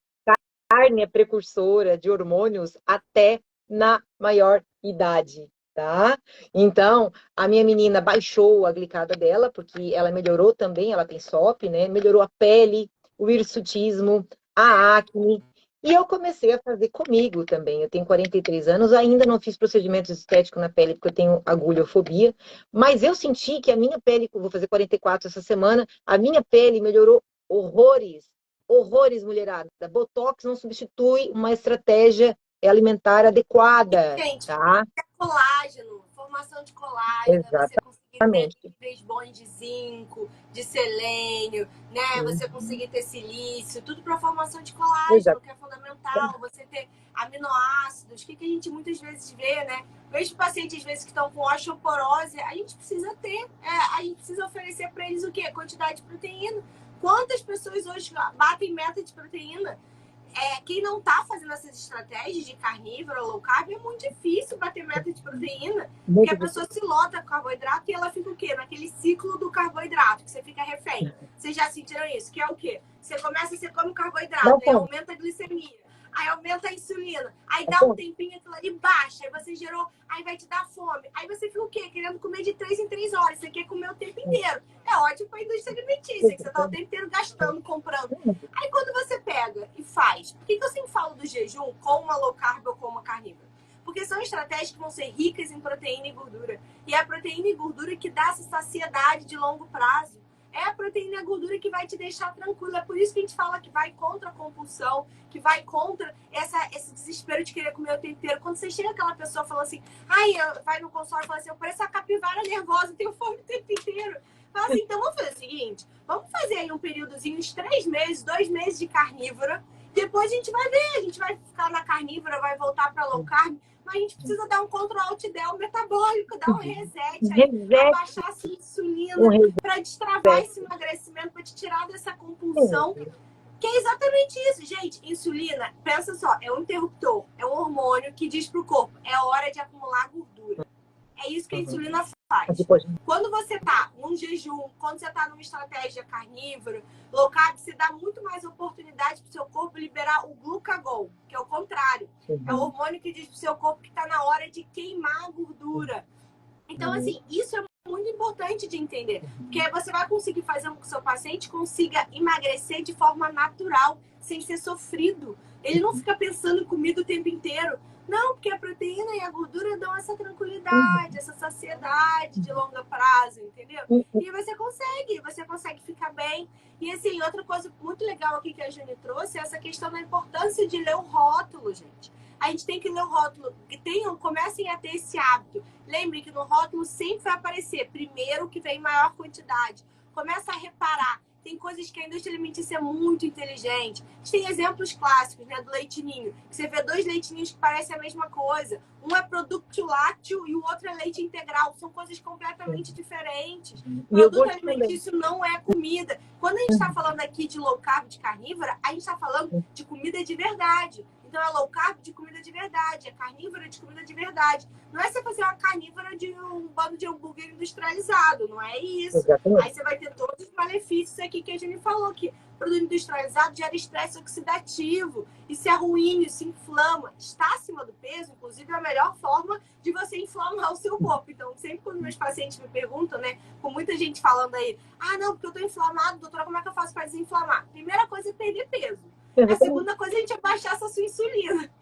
carne é precursora de hormônios até na maior idade, tá? Então, a minha menina baixou a glicada dela, porque ela melhorou também, ela tem SOP, né? Melhorou a pele, o hirsutismo, a acne. E eu comecei a fazer comigo também. Eu tenho 43 anos, ainda não fiz procedimentos estéticos na pele, porque eu tenho agulhofobia, mas eu senti que a minha pele, vou fazer 44 essa semana, a minha pele melhorou horrores. Horrores, mulherada. Botox não substitui uma estratégia alimentar adequada, Gente, tá? colágeno, formação de colágeno, é você conseguir ter Exatamente. níveis bons de zinco, de selênio, né? Você conseguir ter silício, tudo para formação de colágeno, que é fundamental. Você ter aminoácidos, que a gente muitas vezes vê, né? Mesmo pacientes, às vezes, que estão com osteoporose, a gente precisa ter, a gente precisa oferecer para eles o quê? Quantidade de proteína. Quantas pessoas hoje batem meta de proteína? Quem não está fazendo essas estratégias de carnívoro ou low carb é muito difícil bater meta de proteína, porque a pessoa se lota com carboidrato e ela fica o quê? Naquele ciclo do carboidrato, que você fica refém. Vocês já sentiram isso? Que é o quê? Você come carboidrato, aí aumenta a glicemia, aí aumenta a insulina, aí dá um tempinho aquilo ali baixa, aí você gerou, aí vai te dar fome. Aí você fica o quê? Querendo comer de 3 em 3 horas, você quer comer o tempo inteiro. É ótimo para a indústria alimentícia, que você está o tempo inteiro gastando, comprando. Aí quando você pega e faz, por que eu sempre falo do jejum com uma low carb ou com uma carnívora? Porque são estratégias que vão ser ricas em proteína e gordura. E é a proteína e gordura que dá essa saciedade de longo prazo. É a proteína e a gordura que vai te deixar tranquilo. É por isso que a gente fala que vai contra a compulsão, que vai contra esse desespero de querer comer o tempo inteiro. Quando você chega aquela pessoa falando assim, vai no consultório e fala assim, eu pareço a capivara nervosa, tenho fome o tempo inteiro. Fala assim, então vamos fazer o seguinte, vamos fazer aí um períodozinho, uns 3 meses, 2 meses de carnívora. Depois a gente vai ver, a gente vai ficar na carnívora, vai voltar para low carb. Mas a gente precisa dar um Ctrl-Alt-Del metabólico, dar um reset aí, abaixar essa insulina para destravar esse emagrecimento, para te tirar dessa compulsão. Que é exatamente isso, gente. Insulina, pensa só, é um interruptor, é um hormônio que diz pro corpo, é hora de acumular gordura. É isso que a insulina faz. Quando você tá num jejum, quando você tá numa estratégia carnívora, low carb, você dá muito mais oportunidade pro seu corpo liberar o glucagon, que é o contrário. É o hormônio que diz pro seu corpo que tá na hora de queimar a gordura. Então, assim, isso é muito importante de entender. Porque você vai conseguir fazer com que o seu paciente consiga emagrecer de forma natural, sem ser sofrido. Ele não fica pensando em comida o tempo inteiro. Não, porque a proteína e a gordura dão essa tranquilidade, essa saciedade de longo prazo, entendeu? E você consegue ficar bem. E assim, outra coisa muito legal aqui que a Jane trouxe é essa questão da importância de ler o rótulo, gente. A gente tem que ler o rótulo. Comecem a ter esse hábito. Lembre que no rótulo sempre vai aparecer primeiro que vem maior quantidade. Começa a reparar. Tem coisas que a indústria alimentícia é muito inteligente. A gente tem exemplos clássicos, né, do leitinho. Você vê 2 leitinhos que parecem a mesma coisa. Um é produto lácteo e o outro é leite integral. São coisas completamente diferentes. Produto alimentício não é comida. Quando a gente está falando aqui de low carb, de carnívora, a gente está falando de comida de verdade. Então, é low carb de comida de verdade, é carnívora de comida de verdade. Não é você fazer uma carnívora de um bando de hambúrguer industrializado, não é isso. Exatamente. Aí você vai ter todos os malefícios aqui que a gente falou, que produto industrializado gera estresse oxidativo, isso é ruim, isso inflama. Está acima do peso, inclusive, é a melhor forma de você inflamar o seu corpo. Então, sempre quando meus pacientes me perguntam, né, com muita gente falando aí, não, porque eu tô inflamado, doutora, como é que eu faço para desinflamar? Primeira coisa é perder peso. A segunda coisa é a gente abaixar essa sua insulina.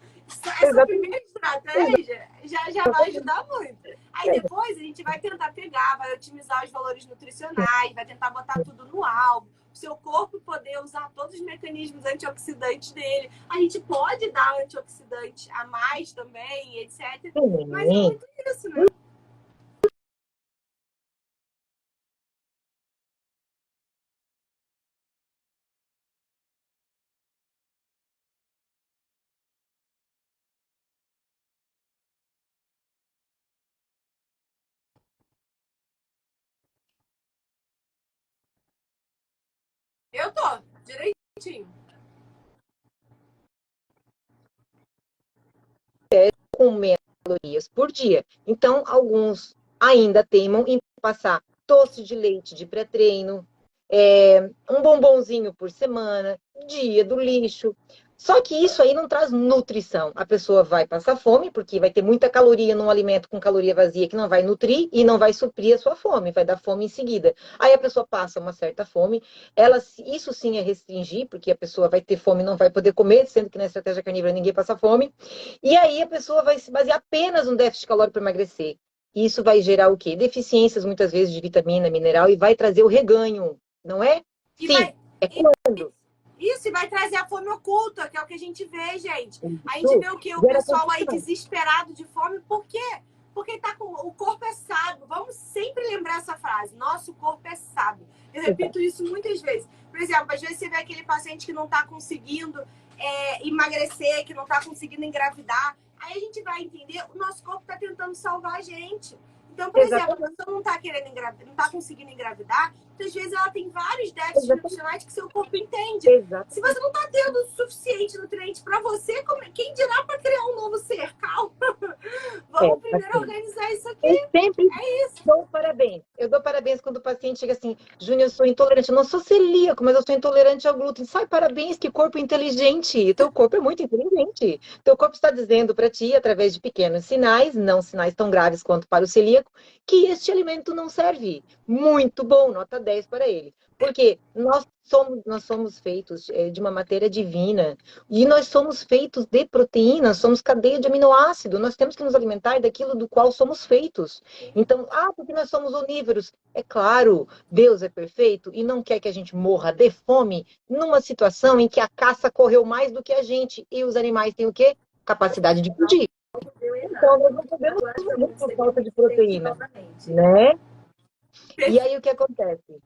Essa primeira estratégia já vai ajudar muito. Aí depois a gente vai tentar pegar, vai otimizar os valores nutricionais, vai tentar botar tudo no alvo. O seu corpo poder usar todos os mecanismos antioxidantes dele. A gente pode dar antioxidante a mais também, etc. Mas é muito isso, né? Eu tô, direitinho. com menos calorias por dia. Então, alguns ainda teimam em passar doce de leite de pré-treino, um bombonzinho por semana, dia do lixo. Só que isso aí não traz nutrição. A pessoa vai passar fome, porque vai ter muita caloria num alimento com caloria vazia que não vai nutrir e não vai suprir a sua fome, vai dar fome em seguida. Aí a pessoa passa uma certa fome, isso sim é restringir, porque a pessoa vai ter fome e não vai poder comer, sendo que na estratégia carnívora ninguém passa fome. E aí a pessoa vai se basear apenas no déficit calórico para emagrecer. Isso vai gerar o quê? Deficiências, muitas vezes, de vitamina, mineral, e vai trazer o reganho, não é? Sim, é quando. Isso, e vai trazer a fome oculta, que é o que a gente vê, gente. A gente vê o quê? O pessoal aí desesperado de fome. Por quê? Porque tá com... o corpo é sábio. Vamos sempre lembrar essa frase. Nosso corpo é sábio. Eu repito isso muitas vezes. Por exemplo, às vezes você vê aquele paciente que não está conseguindo emagrecer, que não está conseguindo engravidar. Aí a gente vai entender, o nosso corpo está tentando salvar a gente. Então, por exemplo, a pessoa não está querendo engravidar, não está conseguindo engravidar, então, às vezes ela tem vários déficits nutricionais que seu corpo entende. Se você não está tendo o suficiente nutriente para você, quem dirá para criar um novo ser? Calma. Vamos primeiro organizar isso aqui. Eu sempre dou parabéns. Eu dou parabéns quando o paciente chega assim, Júnior, eu sou intolerante. Eu não sou celíaco, mas eu sou intolerante ao glúten. Sai, parabéns, que corpo inteligente. Teu corpo é muito inteligente. Teu corpo está dizendo para ti, através de pequenos sinais, não sinais tão graves quanto para o celíaco, que este alimento não serve. Muito bom, nota 10 para ele. Porque nós somos feitos de uma matéria divina e nós somos feitos de proteínas, somos cadeia de aminoácido, nós temos que nos alimentar daquilo do qual somos feitos. Então, porque nós somos onívoros. É claro, Deus é perfeito e não quer que a gente morra de fome numa situação em que a caça correu mais do que a gente e os animais têm o quê? Capacidade de fugir. Então, nós não podemos morrer por falta de proteína, né? E aí, o que acontece?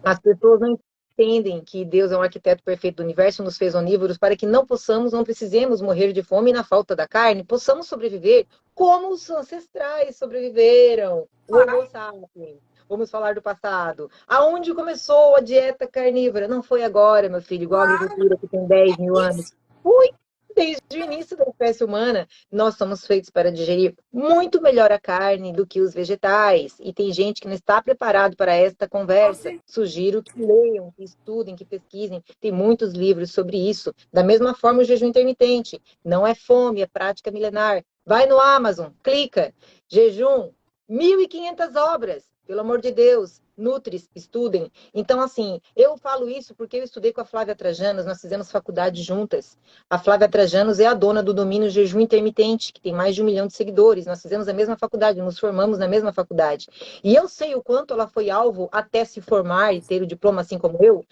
As pessoas não entendem que Deus é um arquiteto perfeito do universo, nos fez onívoros para que não precisemos morrer de fome na falta da carne, possamos sobreviver como os ancestrais sobreviveram. O Homo sapiens. Vamos falar do passado. Aonde começou a dieta carnívora? Não foi agora, meu filho, igual a agricultura que tem 10 mil anos. Foi desde o início da espécie humana. Nós somos feitos para digerir muito melhor a carne do que os vegetais. E tem gente que não está preparado para esta conversa. Sugiro que leiam, que estudem, que pesquisem. Tem muitos livros sobre isso. Da mesma forma, o jejum intermitente. Não é fome, é prática milenar. Vai no Amazon, clica. Jejum, 1.500 obras. Pelo amor de Deus, Nutris, estudem. Então, assim, eu falo isso porque eu estudei com a Flávia Trajanos, nós fizemos faculdade juntas. A Flávia Trajanos é a dona do domínio Jejum Intermitente, que tem mais de 1 milhão de seguidores. Nós fizemos a mesma faculdade, nos formamos na mesma faculdade. E eu sei o quanto ela foi alvo até se formar e ter o diploma, assim como eu,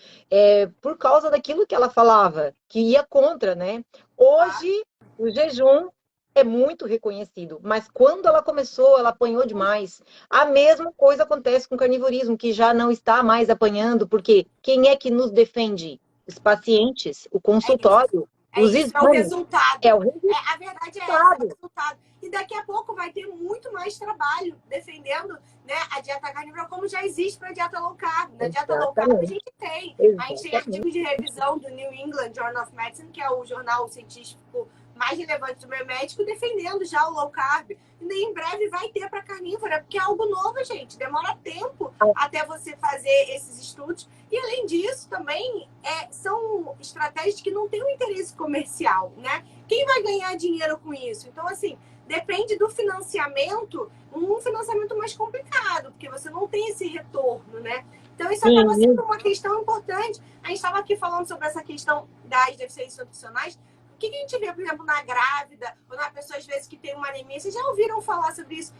por causa daquilo que ela falava, que ia contra, né? Hoje, o jejum é muito reconhecido, mas quando ela começou, ela apanhou demais. A mesma coisa acontece com o carnivorismo, que já não está mais apanhando, porque quem é que nos defende? Os pacientes, o consultório, os exames. É o resultado. É o resultado. A verdade é essa, é o resultado. E daqui a pouco vai ter muito mais trabalho defendendo, né, a dieta carnívora, como já existe para a dieta low carb. Na dieta low carb a gente tem. A gente tem artigos de revisão do New England Journal of Medicine, que é o jornal científico mais relevante do meio médico, defendendo já o low carb. E em breve vai ter para carnívora, porque é algo novo, gente. Demora tempo até você fazer esses estudos. E além disso, também são estratégias que não têm um interesse comercial, né? Quem vai ganhar dinheiro com isso? Então, assim, depende do financiamento, um financiamento mais complicado, porque você não tem esse retorno, né? Então, isso acaba sendo uma questão importante. A gente estava aqui falando sobre essa questão das deficiências nutricionais. O que a gente vê, por exemplo, na grávida ou na pessoa, às vezes, que tem uma anemia? Vocês já ouviram falar sobre isso?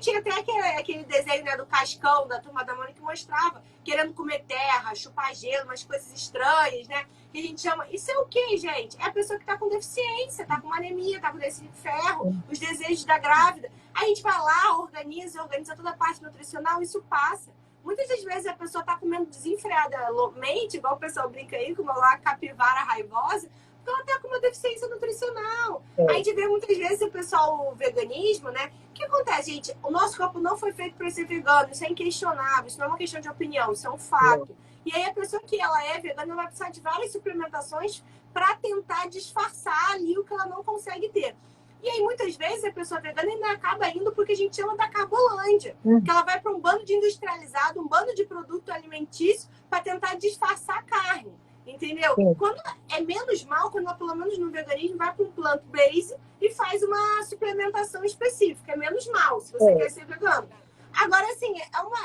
Tinha até aquele desenho, né, do Cascão, da Turma da Mônica, que mostrava querendo comer terra, chupar gelo, umas coisas estranhas, né? Que a gente chama... Isso é o quê, gente? É a pessoa que está com deficiência, está com uma anemia, está com déficit de ferro, os desejos da grávida. Aí a gente vai lá, organiza toda a parte nutricional, isso passa. Muitas das vezes a pessoa está comendo desenfreadamente, igual o pessoal brinca aí, como lá, capivara raivosa, porque ela está com uma deficiência nutricional. A gente vê muitas vezes o pessoal, o veganismo, né? O que acontece, gente? O nosso corpo não foi feito para ser vegano, isso é inquestionável, isso não é uma questão de opinião, isso é um fato. E aí a pessoa que ela é vegana vai precisar de várias suplementações para tentar disfarçar ali o que ela não consegue ter. E aí, muitas vezes, a pessoa vegana ainda acaba indo porque a gente chama da carbolândia. Que ela vai para um bando de industrializado, um bando de produto alimentício para tentar disfarçar a carne. Entendeu? Sim. Quando é menos mal, quando ela, pelo menos no veganismo, vai para um plant-based e faz uma suplementação específica. É menos mal, se você quer ser vegano. Agora, assim,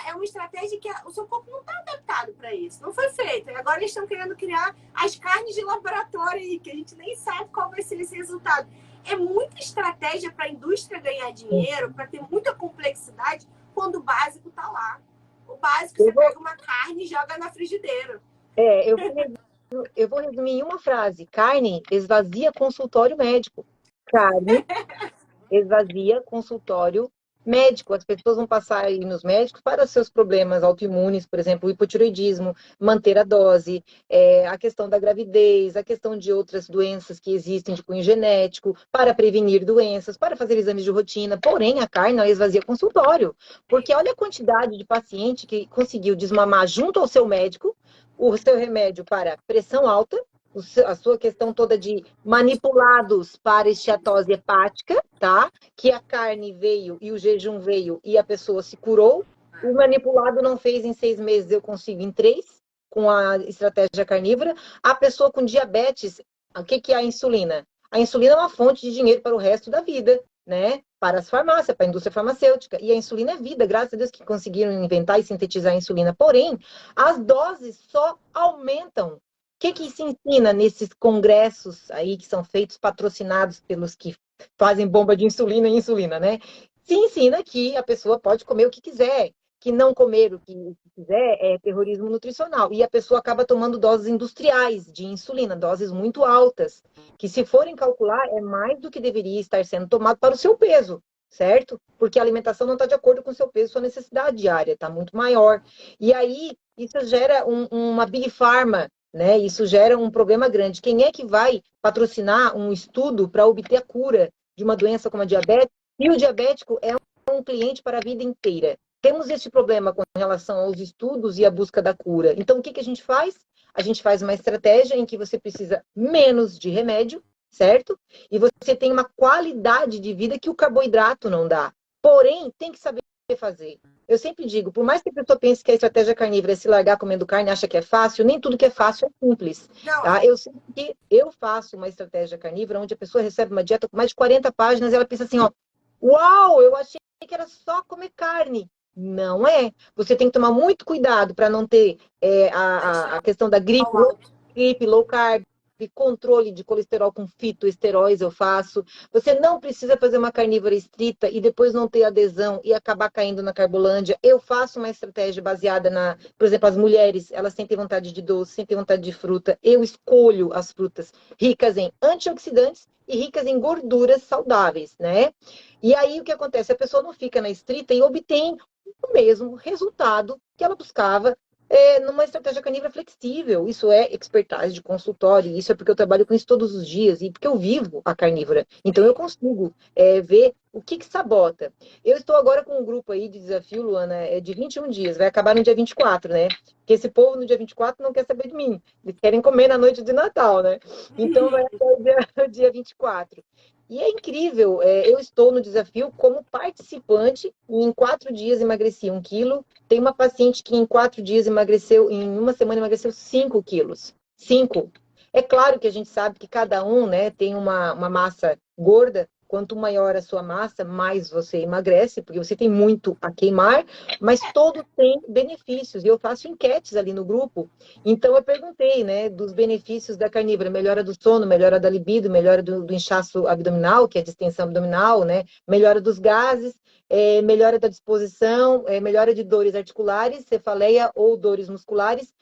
é uma estratégia que o seu corpo não está adaptado para isso. Não foi feito. E agora eles estão querendo criar as carnes de laboratório aí, que a gente nem sabe qual vai ser esse resultado. É muita estratégia para a indústria ganhar dinheiro, para ter muita complexidade, quando o básico está lá. O básico, você pega uma carne e joga na frigideira. Eu vou resumir em uma frase. Carne esvazia consultório médico. Carne esvazia consultório médico. As pessoas vão passar aí nos médicos para seus problemas autoimunes, por exemplo, o hipotireoidismo, manter a dose, a questão da gravidez, a questão de outras doenças que existem de cunho genético, para prevenir doenças, para fazer exames de rotina. Porém, a carne não esvazia consultório, porque olha a quantidade de paciente que conseguiu desmamar junto ao seu médico o seu remédio para pressão alta, a sua questão toda de manipulados para esteatose hepática, tá? Que a carne veio e o jejum veio e a pessoa se curou. O manipulado não fez em 6 meses, eu consigo em 3, com a estratégia carnívora. A pessoa com diabetes, o que é a insulina? A insulina é uma fonte de dinheiro para o resto da vida, né? Para as farmácias, para a indústria farmacêutica. E a insulina é vida, graças a Deus que conseguiram inventar e sintetizar a insulina. Porém, as doses só aumentam. O que se ensina nesses congressos aí que são feitos, patrocinados pelos que fazem bomba de insulina e insulina, né? Se ensina que a pessoa pode comer o que quiser, que não comer o que quiser é terrorismo nutricional. E a pessoa acaba tomando doses industriais de insulina, doses muito altas, que se forem calcular é mais do que deveria estar sendo tomado para o seu peso, certo? Porque a alimentação não está de acordo com o seu peso, sua necessidade diária está muito maior. E aí isso gera uma big pharma, né? Isso gera um problema grande. Quem é que vai patrocinar um estudo para obter a cura de uma doença como a diabetes? E o diabético é um cliente para a vida inteira. Temos esse problema com relação aos estudos e a busca da cura. Então, o que a gente faz? A gente faz uma estratégia em que você precisa menos de remédio, certo? E você tem uma qualidade de vida que o carboidrato não dá. Porém, tem que saber fazer. Eu sempre digo, por mais que a pessoa pense que a estratégia carnívora é se largar comendo carne, acha que é fácil, nem tudo que é fácil é simples. Tá? Eu sei que eu faço uma estratégia carnívora onde a pessoa recebe uma dieta com mais de 40 páginas e ela pensa assim, ó, uau, eu achei que era só comer carne. Não é. Você tem que tomar muito cuidado para não ter a questão da gripe, low carb, controle de colesterol com fitoesteróis eu faço. Você não precisa fazer uma carnívora estrita e depois não ter adesão e acabar caindo na carbolândia. Eu faço uma estratégia baseada por exemplo, as mulheres, elas sentem vontade de doce, sentem vontade de fruta. Eu escolho as frutas ricas em antioxidantes e ricas em gorduras saudáveis, né? E aí o que acontece? A pessoa não fica na estrita e obtém o mesmo resultado que ela buscava numa estratégia carnívora flexível. Isso é expertise de consultório, isso é porque eu trabalho com isso todos os dias e porque eu vivo a carnívora. Então eu consigo ver o que sabota. Eu estou agora com um grupo aí de desafio, Luana, de 21 dias, vai acabar no dia 24, né? Porque esse povo no dia 24 não quer saber de mim, eles querem comer na noite de Natal, né? Então vai até o dia 24. E é incrível, eu estou no desafio como participante e em 4 dias emagreci 1 quilo. Tem uma paciente que em 4 dias emagreceu, em uma semana emagreceu 5 quilos. 5. É claro que a gente sabe que cada um, né, tem uma massa gorda. Quanto maior a sua massa, mais você emagrece, porque você tem muito a queimar, mas todo tem benefícios. E eu faço enquetes ali no grupo. Então, eu perguntei, né, dos benefícios da carnívora. Melhora do sono, melhora da libido, melhora do inchaço abdominal, que é a distensão abdominal, né? Melhora dos gases, melhora da disposição, melhora de dores articulares, cefaleia ou dores musculares.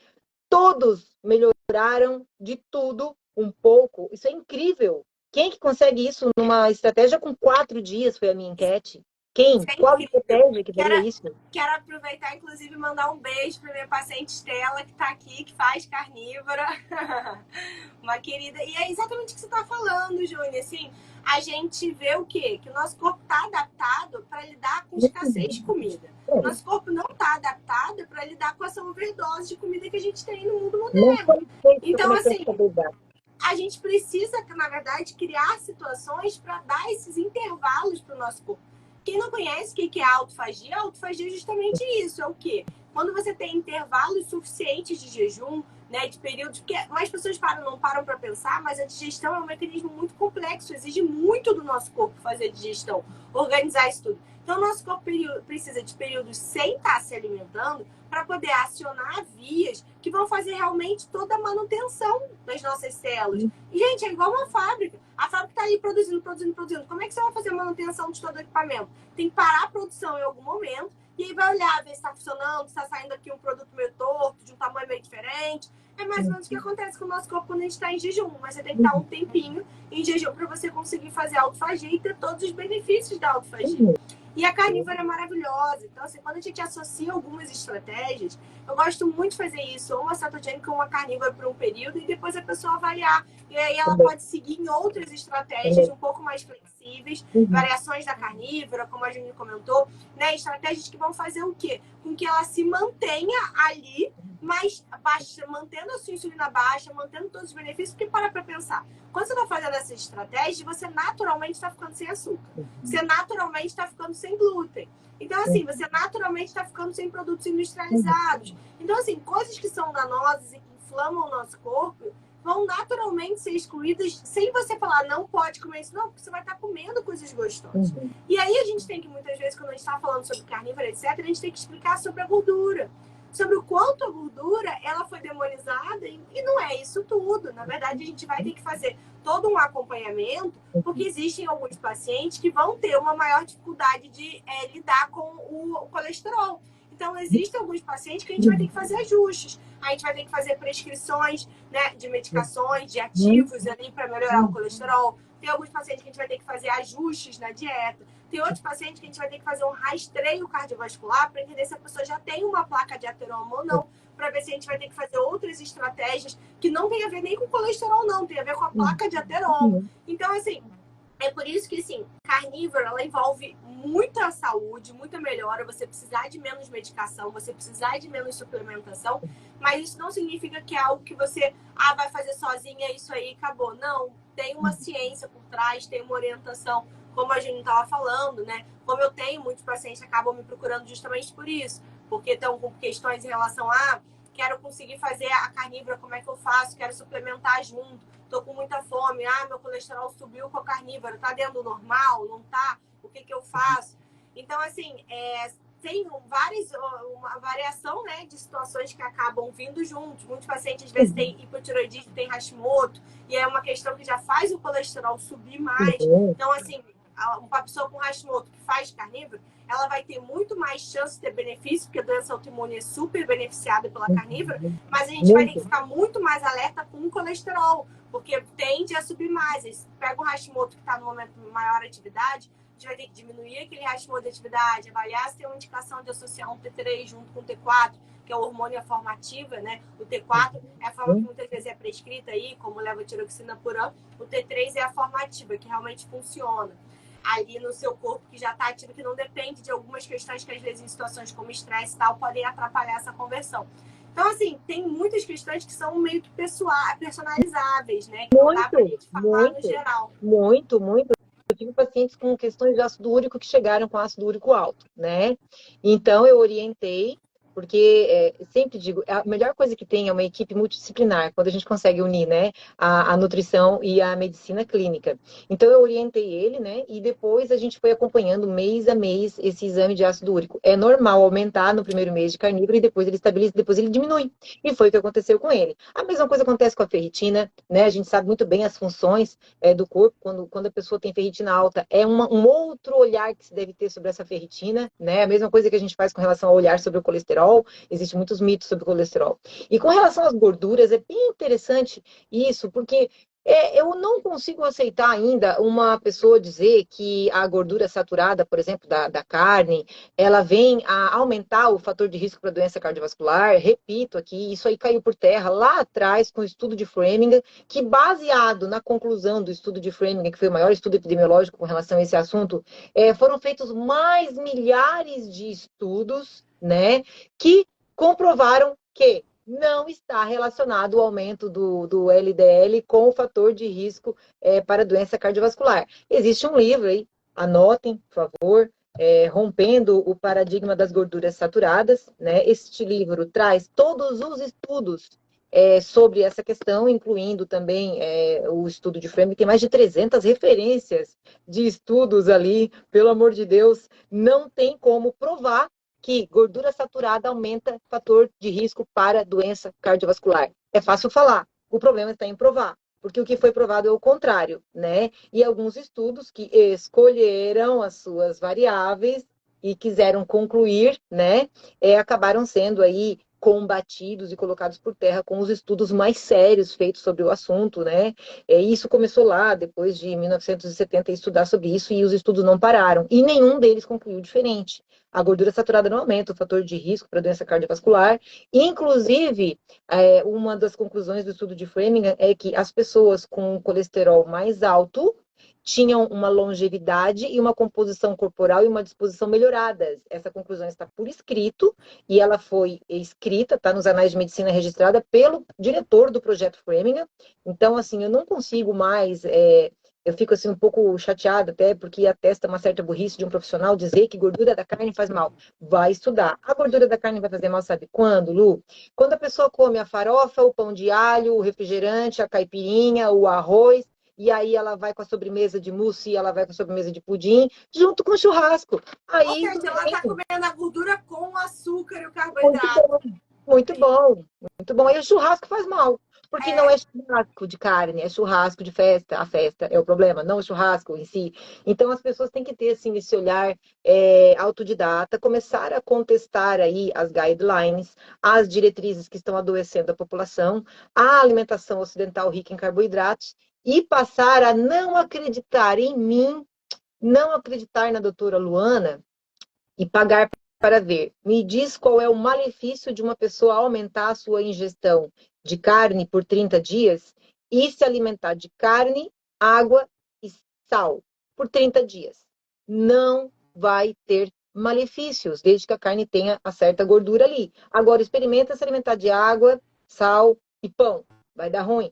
Todos melhoraram de tudo um pouco. Isso é incrível. Quem que consegue isso numa estratégia com 4 dias? Foi a minha enquete. Quem? Qual estratégia que daria isso? Quero aproveitar, inclusive, mandar um beijo para minha paciente Estela, que está aqui, que faz carnívora. Uma querida. E é exatamente o que você está falando, Júnior. Assim, a gente vê o quê? Que o nosso corpo está adaptado para lidar com escassez de comida. O nosso corpo não está adaptado para lidar com essa overdose de comida que a gente tem no mundo moderno. Então, assim, a gente precisa, na verdade, criar situações para dar esses intervalos para o nosso corpo. Quem não conhece o que é autofagia, a autofagia é justamente isso, é o quê? Quando você tem intervalos suficientes de jejum, né, de períodos, porque mais pessoas não param para pensar, mas a digestão é um mecanismo muito complexo, exige muito do nosso corpo fazer a digestão, organizar isso tudo. Então, o nosso corpo precisa de períodos sem estar se alimentando para poder acionar vias que vão fazer realmente toda a manutenção das nossas células. E, gente, é igual uma fábrica. A fábrica está ali produzindo. Como é que você vai fazer a manutenção de todo o equipamento? Tem que parar a produção em algum momento e aí vai olhar, ver se está funcionando, se está saindo aqui um produto meio torto, de um tamanho meio diferente. É mais ou menos o que acontece com o nosso corpo quando a gente está em jejum. Mas você tem que estar um tempinho em jejum para você conseguir fazer autofagia e ter todos os benefícios da autofagia. E a carnívora é maravilhosa. Então, assim, quando a gente associa algumas estratégias, eu gosto muito de fazer isso, ou uma cetogênica ou uma carnívora por um período, e depois a pessoa avaliar. E aí ela pode seguir em outras estratégias um pouco mais flexíveis, variações da carnívora, como a Juni comentou, né? Estratégias que vão fazer o quê? Com que ela se mantenha ali, mas baixa, mantendo a sua insulina baixa, mantendo todos os benefícios, porque para pensar. Quando você está fazendo essa estratégia, você naturalmente está ficando sem açúcar. Você naturalmente está ficando sem glúten. Então, assim, você naturalmente está ficando sem produtos industrializados. Então, assim, coisas que são danosas e que inflamam o nosso corpo vão naturalmente ser excluídas sem você falar, não pode comer isso. Não, porque você vai estar comendo coisas gostosas. E aí a gente tem que, muitas vezes, quando a gente está falando sobre carnívora, etc., a gente tem que explicar sobre a gordura. Sobre o quanto a gordura ela foi demonizada e não é isso tudo. Na verdade, a gente vai ter que fazer todo um acompanhamento, porque existem alguns pacientes que vão ter uma maior dificuldade de lidar com o colesterol. Então, existem alguns pacientes que a gente vai ter que fazer ajustes. A gente vai ter que fazer prescrições, né, de medicações, de ativos ali para melhorar o colesterol. Tem alguns pacientes que a gente vai ter que fazer ajustes na dieta. Tem outros pacientes que a gente vai ter que fazer um rastreio cardiovascular para entender se a pessoa já tem uma placa de ateroma ou não, para ver se a gente vai ter que fazer outras estratégias que não tem a ver nem com colesterol, não, tem a ver com a placa de ateroma. Então, assim, é por isso que, assim, carnívora, ela envolve muita saúde, muita melhora, você precisar de menos medicação, você precisar de menos suplementação, mas isso não significa que é algo que você, vai fazer sozinha, isso aí, acabou. Não, tem uma ciência por trás, tem uma orientação, como a gente estava falando, né? Como eu tenho, muitos pacientes acabam me procurando justamente por isso, porque estão com questões em relação a quero conseguir fazer a carnívora, como é que eu faço? Quero suplementar junto, tô com muita fome, meu colesterol subiu com a carnívora, tá dentro do normal, não tá? O que eu faço? Então, assim, tem uma variação, né, de situações que acabam vindo juntos. Muitos pacientes, às vezes, têm hipotiroidismo, tem Hashimoto, e é uma questão que já faz o colesterol subir mais. Então, assim, uma pessoa com Hashimoto que faz carnívoro, ela vai ter muito mais chance de ter benefício, porque a doença autoimune é super beneficiada pela carnívora, mas a gente vai ter que ficar muito mais alerta com o colesterol, porque tende a subir mais. Pega o Hashimoto que está no momento de maior atividade, a gente vai ter que diminuir aquele Hashimoto de atividade, avaliar se tem uma indicação de associar um T3 junto com o T4, que é o hormônio a forma ativa, né? O T4 é a forma que muitas vezes é prescrita aí, como levotiroxina por ano. O T3 é a forma ativa, que realmente funciona ali no seu corpo, que já está ativo, que não depende de algumas questões que, às vezes, em situações como estresse e tal, podem atrapalhar essa conversão. Então, assim, tem muitas questões que são meio que personalizáveis, né? Que não dá pra gente falar no geral. Muito. Eu tive pacientes com questões de ácido úrico que chegaram com ácido úrico alto, né? Então, eu orientei, porque sempre digo, a melhor coisa que tem é uma equipe multidisciplinar, quando a gente consegue unir, né, a nutrição e a medicina clínica. Então, eu orientei ele, né, e depois a gente foi acompanhando mês a mês esse exame de ácido úrico. É normal aumentar no primeiro mês de carnívoro e depois ele estabiliza, depois ele diminui. E foi o que aconteceu com ele. A mesma coisa acontece com a ferritina, né, a gente sabe muito bem as funções do corpo, quando a pessoa tem ferritina alta, é um outro olhar que se deve ter sobre essa ferritina, né, a mesma coisa que a gente faz com relação ao olhar sobre o colesterol. Existem muitos mitos sobre o colesterol. E com relação às gorduras, é bem interessante isso, porque eu não consigo aceitar ainda uma pessoa dizer que a gordura saturada, por exemplo, da carne, ela vem a aumentar o fator de risco para doença cardiovascular. Repito aqui, isso aí caiu por terra lá atrás com o estudo de Framingham, que baseado na conclusão do estudo de Framingham, que foi o maior estudo epidemiológico com relação a esse assunto, foram feitos mais milhares de estudos, né, que comprovaram que não está relacionado o aumento do LDL com o fator de risco para doença cardiovascular. Existe um livro aí, anotem, por favor, Rompendo o Paradigma das Gorduras Saturadas, né? Este livro traz todos os estudos sobre essa questão, incluindo também o estudo de Framingham. Tem mais de 300 referências de estudos ali, pelo amor de Deus, não tem como provar que gordura saturada aumenta o fator de risco para doença cardiovascular. É fácil falar, o problema está em provar, porque o que foi provado é o contrário, né? E alguns estudos que escolheram as suas variáveis e quiseram concluir, né, acabaram sendo aí combatidos e colocados por terra com os estudos mais sérios feitos sobre o assunto, né? Isso começou lá, depois de 1970, a estudar sobre isso, e os estudos não pararam, e nenhum deles concluiu diferente. A gordura saturada não aumenta o fator de risco para doença cardiovascular. Inclusive, uma das conclusões do estudo de Framingham é que as pessoas com colesterol mais alto tinham uma longevidade e uma composição corporal e uma disposição melhoradas. Essa conclusão está por escrito e ela foi escrita, está nos anais de medicina registrada pelo diretor do projeto Framingham. Então, assim, eu não consigo mais... eu fico assim um pouco chateada até porque atesta uma certa burrice de um profissional dizer que gordura da carne faz mal. Vai estudar. A gordura da carne vai fazer mal, sabe quando, Lu? Quando a pessoa come a farofa, o pão de alho, o refrigerante, a caipirinha, o arroz, e aí ela vai com a sobremesa de mousse e ela vai com a sobremesa de pudim, junto com o churrasco. Aí, Ou seja, ela está comendo a gordura com o açúcar e o muito carboidrato. bom, muito bom, muito bom. E o churrasco faz mal, porque não é churrasco de carne, é churrasco de festa. A festa é o problema, não o churrasco em si. Então as pessoas têm que ter assim esse olhar autodidata, começar a contestar aí as guidelines, as diretrizes que estão adoecendo a população, a alimentação ocidental rica em carboidratos e passar a não acreditar em mim, não acreditar na doutora Luana e pagar para ver. Me diz qual é o malefício de uma pessoa aumentar a sua ingestão de carne por 30 dias e se alimentar de carne, água e sal por 30 dias. Não vai ter malefícios, desde que a carne tenha a certa gordura ali. Agora, experimenta se alimentar de água, sal e pão. Vai dar ruim.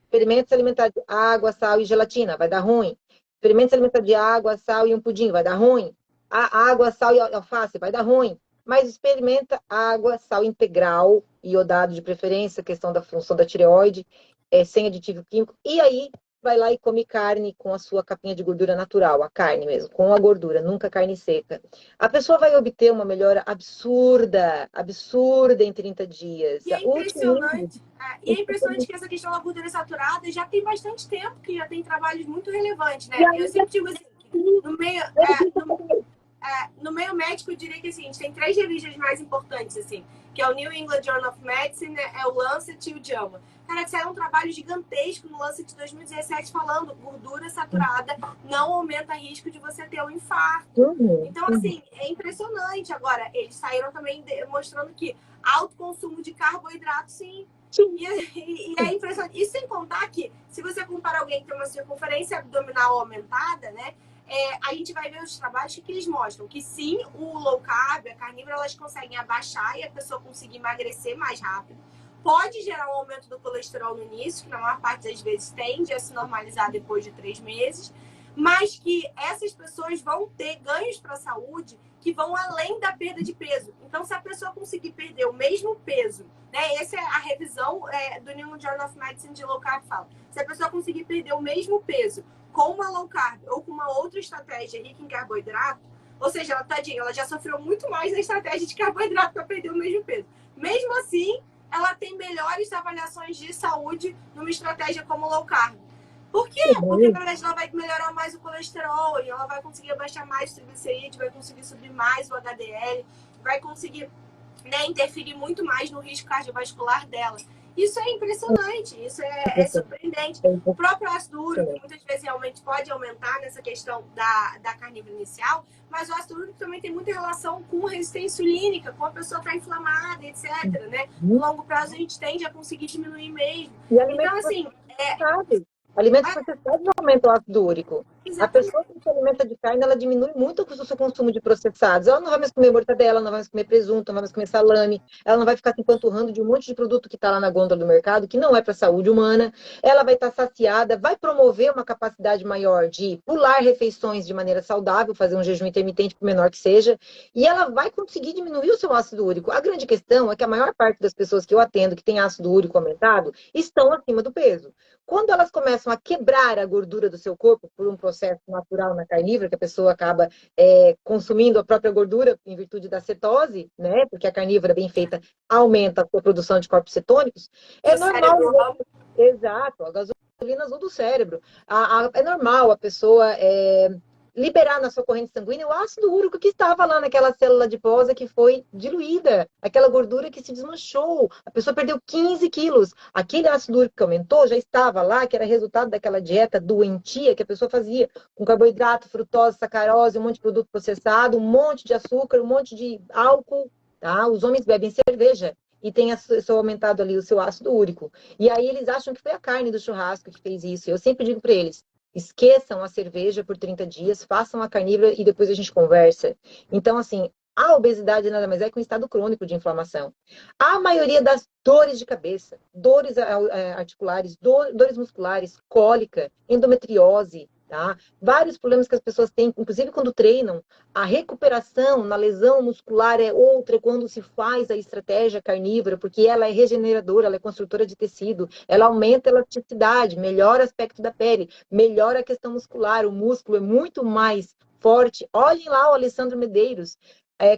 Experimenta se alimentar de água, sal e gelatina. Vai dar ruim. Experimenta se alimentar de água, sal e um pudim. Vai dar ruim. A água, sal e alface, vai dar ruim. Mas experimenta água, sal integral, iodado de preferência, questão da função da tireoide, sem aditivo químico. E aí, vai lá e come carne com a sua capinha de gordura natural, a carne mesmo, com a gordura, nunca carne seca. A pessoa vai obter uma melhora absurda, absurda em 30 dias. E é impressionante. E é impressionante que essa questão da gordura saturada já tem bastante tempo, que já tem trabalhos muito relevantes, né? Eu sempre digo assim, no meio médico, eu diria que assim, a gente tem 3 revistas mais importantes, assim, que é o New England Journal of Medicine, é o Lancet e o JAMA. Cara, saiu um trabalho gigantesco no Lancet de 2017 falando gordura saturada não aumenta risco de você ter um infarto. Então, assim, é impressionante. Agora, eles saíram também mostrando que alto consumo de carboidrato, sim. E é impressionante. E sem contar que, se você comparar alguém que tem uma circunferência abdominal aumentada, né? A gente vai ver os trabalhos que eles mostram que sim, o low carb, a carnívora, elas conseguem abaixar e a pessoa conseguir emagrecer mais rápido. Pode gerar um aumento do colesterol no início, que na maior parte das vezes tende a se normalizar depois de 3 meses, mas que essas pessoas vão ter ganhos para a saúde que vão além da perda de peso. Então, se a pessoa conseguir perder o mesmo peso, né? Essa é a revisão do New England Journal of Medicine de low carb fala. Se a pessoa conseguir perder o mesmo peso com uma low carb ou com uma outra estratégia rica em carboidrato, ou seja, ela, tadinha, ela já sofreu muito mais na estratégia de carboidrato para perder o mesmo peso. Mesmo assim, ela tem melhores avaliações de saúde numa estratégia como low carb. Por quê? Porque, na verdade, ela vai melhorar mais o colesterol e ela vai conseguir abaixar mais o triglicerídeo, vai conseguir subir mais o HDL, vai conseguir, né, interferir muito mais no risco cardiovascular dela. Isso é impressionante, isso é surpreendente. O próprio ácido úrico, que muitas vezes realmente pode aumentar nessa questão da carnívora inicial, mas o ácido úrico também tem muita relação com resistência insulínica, com a pessoa estar inflamada, etc. Né? No longo prazo a gente tende a conseguir diminuir mesmo. Então, assim... Alimentos processados aumentam o ácido úrico. A pessoa que se alimenta de carne, ela diminui muito o seu consumo de processados. Ela não vai mais comer mortadela, não vai mais comer presunto, não vai mais comer salame, ela não vai ficar se empanturrando de um monte de produto que está lá na gôndola do mercado, que não é para a saúde humana. Ela vai estar saciada, vai promover uma capacidade maior de pular refeições de maneira saudável, fazer um jejum intermitente, por menor que seja, e ela vai conseguir diminuir o seu ácido úrico. A grande questão é que a maior parte das pessoas que eu atendo que tem ácido úrico aumentado estão acima do peso. Quando elas começam a quebrar a gordura do seu corpo por um processo natural na carnívora, que a pessoa acaba consumindo a própria gordura em virtude da cetose, né? Porque a carnívora bem feita aumenta a sua produção de corpos cetônicos, é normal. Exato, a gasolina azul do cérebro. É normal a pessoa liberar na sua corrente sanguínea o ácido úrico que estava lá naquela célula adiposa que foi diluída, aquela gordura que se desmanchou. A pessoa perdeu 15 quilos. Aquele ácido úrico que aumentou já estava lá, que era resultado daquela dieta doentia que a pessoa fazia, com carboidrato, frutose, sacarose, um monte de produto processado, um monte de açúcar, um monte de álcool. Tá? Os homens bebem cerveja e tem aumentado ali o seu ácido úrico. E aí eles acham que foi a carne do churrasco que fez isso. Eu sempre digo para eles, esqueçam a cerveja por 30 dias, façam a carnívora e depois a gente conversa. Então, assim, a obesidade nada mais é que um estado crônico de inflamação. A maioria das dores de cabeça, dores articulares, dores musculares, cólica, endometriose, tá? Vários problemas que as pessoas têm, inclusive quando treinam, a recuperação na lesão muscular é outra quando se faz a estratégia carnívora, porque ela é regeneradora, ela é construtora de tecido, ela aumenta a elasticidade, melhora o aspecto da pele, melhora a questão muscular, o músculo é muito mais forte. Olhem lá o Alessandro Medeiros,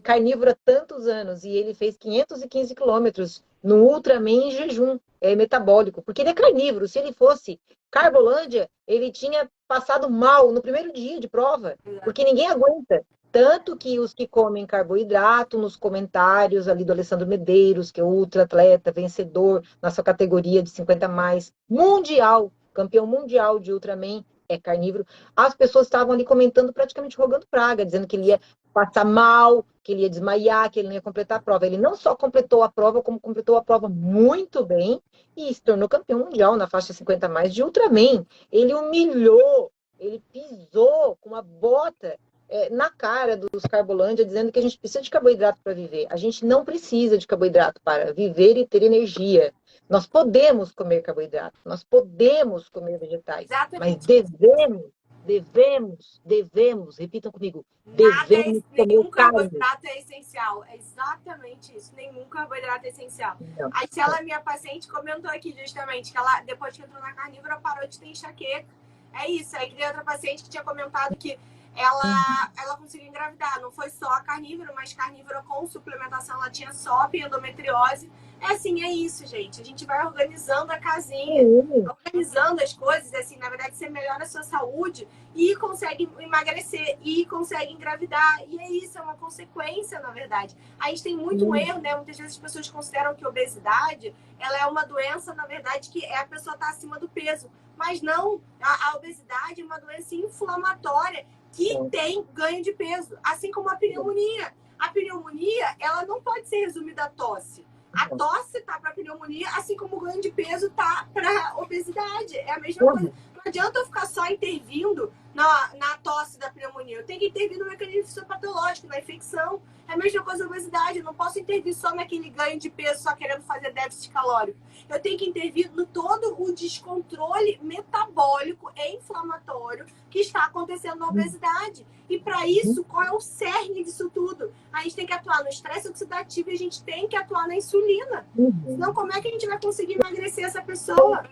carnívoro há tantos anos, e ele fez 515 quilômetros no Ultraman em jejum metabólico, porque ele é carnívoro. Se ele fosse Carbolândia, ele tinha passado mal no primeiro dia de prova, porque ninguém aguenta. Tanto que os que comem carboidrato, nos comentários ali do Alessandro Medeiros, que é ultra atleta, vencedor na sua categoria de 50 mais, mundial, campeão mundial de Ultraman, é carnívoro, as pessoas estavam ali comentando, praticamente rogando praga, dizendo que ele ia passar mal, que ele ia desmaiar, que ele não ia completar a prova. Ele não só completou a prova, como completou a prova muito bem e se tornou campeão mundial na faixa 50 mais de Ultraman. Ele humilhou, ele pisou com uma bota na cara dos Carbolândia, dizendo que a gente precisa de carboidrato para viver. A gente não precisa de carboidrato para viver e ter energia. Nós podemos comer carboidrato, nós podemos comer vegetais, mas devemos, repitam comigo, devemos comer nenhum carne. Carboidrato é essencial, é exatamente isso, nenhum carboidrato é essencial. Não. A Estela, minha paciente, comentou aqui justamente que ela, depois que entrou na carnívora, parou de ter enxaqueca. É isso, aí que tem outra paciente que tinha comentado que ela conseguiu engravidar. Não foi só a carnívora, mas carnívora com suplementação. Ela tinha SOP, endometriose. É assim, é isso, gente. A gente vai organizando a casinha, organizando as coisas. Assim, na verdade, você melhora a sua saúde e consegue emagrecer e consegue engravidar. E é isso, é uma consequência, na verdade. A gente tem muito erro, né? Muitas vezes as pessoas consideram que a obesidade ela é uma doença, na verdade, que a pessoa está acima do peso. Mas não, a obesidade é uma doença inflamatória que tem ganho de peso, assim como a pneumonia. A pneumonia, ela não pode ser resumida à tosse. A tosse tá para pneumonia, assim como o ganho de peso tá para obesidade. É a mesma coisa. Não adianta eu ficar só intervindo na tosse da pneumonia. Eu tenho que intervir no mecanismo fisiopatológico, na infecção. É a mesma coisa da obesidade. Eu não posso intervir só naquele ganho de peso, só querendo fazer déficit calórico. Eu tenho que intervir no todo o descontrole metabólico e inflamatório que está acontecendo na obesidade. E para isso, qual é o cerne disso tudo? A gente tem que atuar no estresse oxidativo e a gente tem que atuar na insulina. Senão, como é que a gente vai conseguir emagrecer essa pessoa?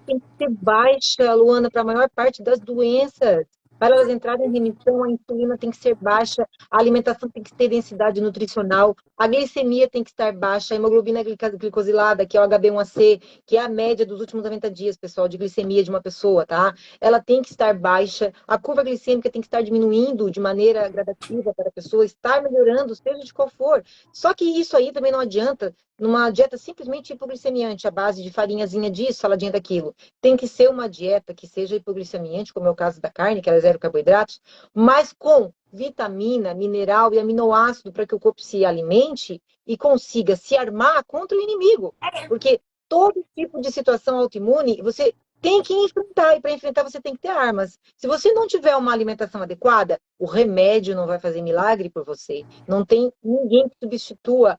Tem que ser baixa, Luana, para a maior parte das doenças. Para elas entrarem em remissão, a insulina tem que ser baixa, a alimentação tem que ter densidade nutricional, a glicemia tem que estar baixa, a hemoglobina glicosilada, que é o HB1C, que é a média dos últimos 90 dias, pessoal, de glicemia de uma pessoa, tá? Ela tem que estar baixa, a curva glicêmica tem que estar diminuindo de maneira gradativa para a pessoa estar melhorando, seja de qual for. Só que isso aí também não adianta numa dieta simplesmente hipoglicemiante, à base de farinhazinha disso, saladinha daquilo. Tem que ser uma dieta que seja hipoglicemiante, como é o caso da carne, que ela é zero carboidratos, mas com vitamina, mineral e aminoácido para que o corpo se alimente e consiga se armar contra o inimigo. Porque todo tipo de situação autoimune, você tem que enfrentar, e para enfrentar você tem que ter armas. Se você não tiver uma alimentação adequada, o remédio não vai fazer milagre por você. Não tem ninguém que substitua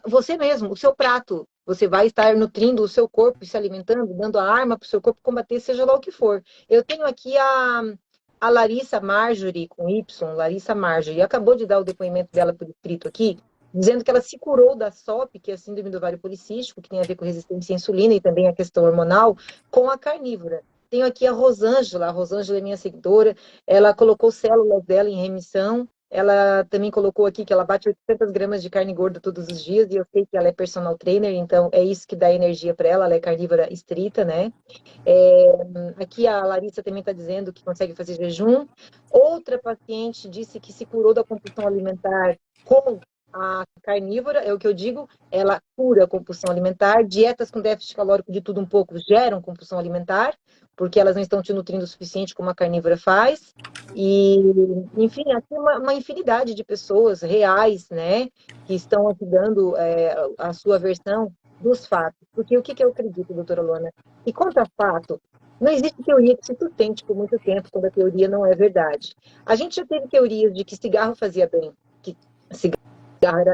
você mesmo, o seu prato. Você vai estar nutrindo o seu corpo, se alimentando, dando a arma para o seu corpo combater, seja lá o que for. Eu tenho aqui a Larissa Marjorie, com Y, Larissa Marjorie, acabou de dar o depoimento dela por escrito aqui, dizendo que ela se curou da SOP, que é a síndrome do ovário policístico, que tem a ver com resistência à insulina e também a questão hormonal, com a carnívora. Tenho aqui a Rosângela é minha seguidora, ela colocou células dela em remissão, ela também colocou aqui que ela bate 800 gramas de carne gorda todos os dias, e eu sei que ela é personal trainer, então é isso que dá energia para ela é carnívora estrita, né? Aqui a Larissa também está dizendo que consegue fazer jejum. Outra paciente disse que se curou da compulsão alimentar com a carnívora, é o que eu digo, ela cura a compulsão alimentar. Dietas com déficit calórico de tudo um pouco geram compulsão alimentar, porque elas não estão te nutrindo o suficiente como a carnívora faz. E, enfim, aqui uma infinidade de pessoas reais, né, que estão aqui dando a sua versão dos fatos. Porque o que eu acredito, doutora Luana? E quanto a fato, não existe teoria que se sustente por muito tempo quando a teoria não é verdade. A gente já teve teorias de que cigarro fazia bem, que cigarro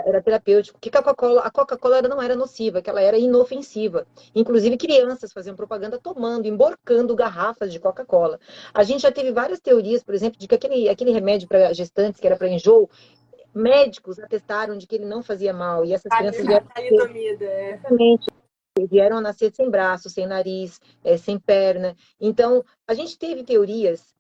era terapêutico, que a Coca-Cola não era nociva, que ela era inofensiva. Inclusive, crianças faziam propaganda tomando, emborcando garrafas de Coca-Cola. A gente já teve várias teorias, por exemplo, de que aquele remédio para gestantes, que era para enjoo, médicos atestaram de que ele não fazia mal. E essas crianças vieram vieram a nascer sem braço, sem nariz, sem perna. Então, a gente teve teorias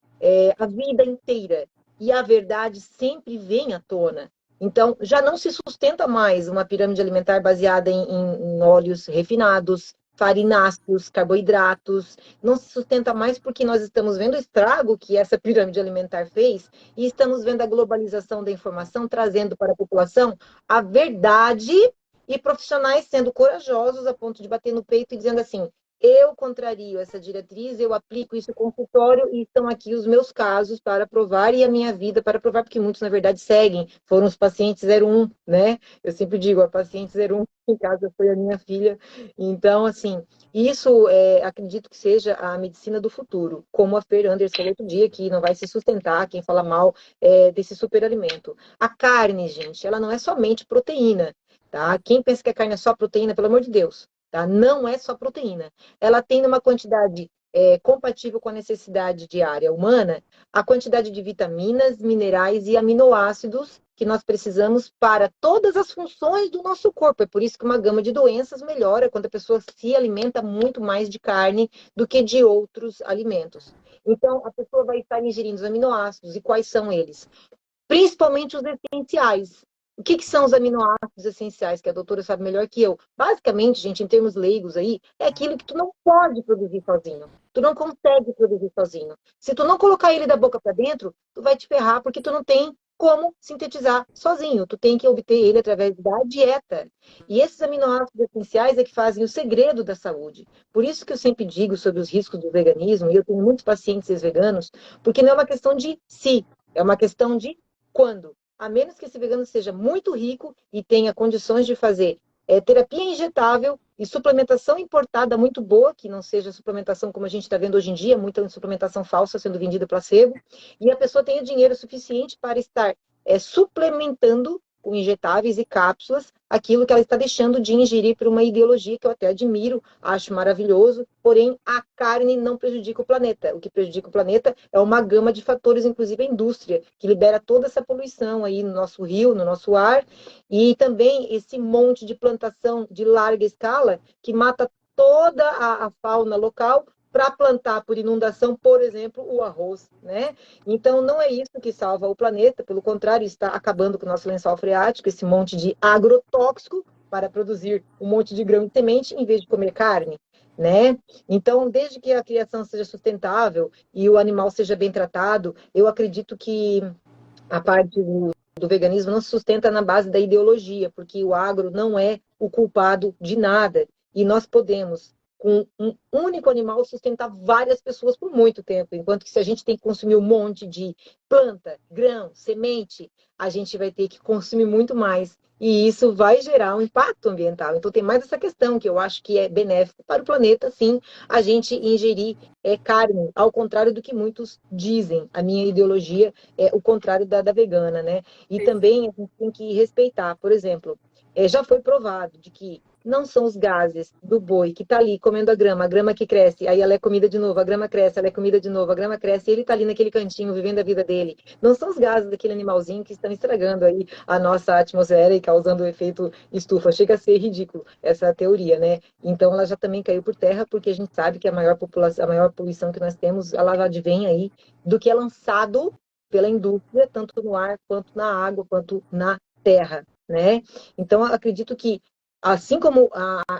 a vida inteira. E a verdade sempre vem à tona. Então, já não se sustenta mais uma pirâmide alimentar baseada em óleos refinados, farináceos, carboidratos. Não se sustenta mais porque nós estamos vendo o estrago que essa pirâmide alimentar fez e estamos vendo a globalização da informação trazendo para a população a verdade e profissionais sendo corajosos a ponto de bater no peito e dizendo assim: eu contrario essa diretriz, eu aplico isso no consultório e estão aqui os meus casos para provar e a minha vida para provar, porque muitos, na verdade, seguem. Foram os pacientes 01, né? Eu sempre digo, a paciente 01, em casa, foi a minha filha. Então, assim, isso acredito que seja a medicina do futuro, como a Fer Anders falou outro dia, que não vai se sustentar quem fala mal desse superalimento. A carne, gente, ela não é somente proteína. Tá? Quem pensa que a carne é só proteína, pelo amor de Deus, tá? Não é só proteína. Ela tem uma quantidade compatível com a necessidade diária humana, a quantidade de vitaminas, minerais e aminoácidos que nós precisamos para todas as funções do nosso corpo. É por isso que uma gama de doenças melhora quando a pessoa se alimenta muito mais de carne do que de outros alimentos. Então, a pessoa vai estar ingerindo os aminoácidos. E quais são eles? Principalmente os essenciais. O que são os aminoácidos essenciais, que a doutora sabe melhor que eu? Basicamente, gente, em termos leigos aí, é aquilo que tu não pode produzir sozinho. Tu não consegue produzir sozinho. Se tu não colocar ele da boca para dentro, tu vai te ferrar, porque tu não tem como sintetizar sozinho. Tu tem que obter ele através da dieta. E esses aminoácidos essenciais é que fazem o segredo da saúde. Por isso que eu sempre digo sobre os riscos do veganismo, e eu tenho muitos pacientes veganos, porque não é uma questão de se, é uma questão de quando. A menos que esse vegano seja muito rico e tenha condições de fazer terapia injetável e suplementação importada muito boa, que não seja suplementação como a gente está vendo hoje em dia, muita suplementação falsa sendo vendida placebo, e a pessoa tenha dinheiro suficiente para estar suplementando com injetáveis e cápsulas aquilo que ela está deixando de ingerir por uma ideologia que eu até admiro, acho maravilhoso, porém a carne não prejudica o planeta. O que prejudica o planeta é uma gama de fatores, inclusive a indústria, que libera toda essa poluição aí no nosso rio, no nosso ar, e também esse monte de plantação de larga escala que mata toda a fauna local para plantar por inundação, por exemplo, o arroz, né? Então, não é isso que salva o planeta, pelo contrário, está acabando com o nosso lençol freático, esse monte de agrotóxico para produzir um monte de grão e semente, em vez de comer carne, né? Então, desde que a criação seja sustentável e o animal seja bem tratado, eu acredito que a parte do veganismo não se sustenta na base da ideologia, porque o agro não é o culpado de nada, e nós podemos com um único animal sustentar várias pessoas por muito tempo, enquanto que se a gente tem que consumir um monte de planta, grão, semente, a gente vai ter que consumir muito mais E isso vai gerar um impacto ambiental. Então, tem mais essa questão que eu acho que é benéfico para o planeta, sim, a gente ingerir carne, ao contrário do que muitos dizem. A minha ideologia é o contrário da vegana, né? E também a gente tem que respeitar, por exemplo, já foi provado de que não são os gases do boi que está ali comendo a grama que cresce, aí ela é comida de novo, a grama cresce, ela é comida de novo, a grama cresce, e ele está ali naquele cantinho vivendo a vida dele. Não são os gases daquele animalzinho que estão estragando aí a nossa atmosfera e causando o efeito estufa. Chega a ser ridículo essa teoria, né? Então ela já também caiu por terra, porque a gente sabe que a maior população, a maior poluição que nós temos, ela advém aí do que é lançado pela indústria, tanto no ar, quanto na água, quanto na terra, né? Então, acredito que assim como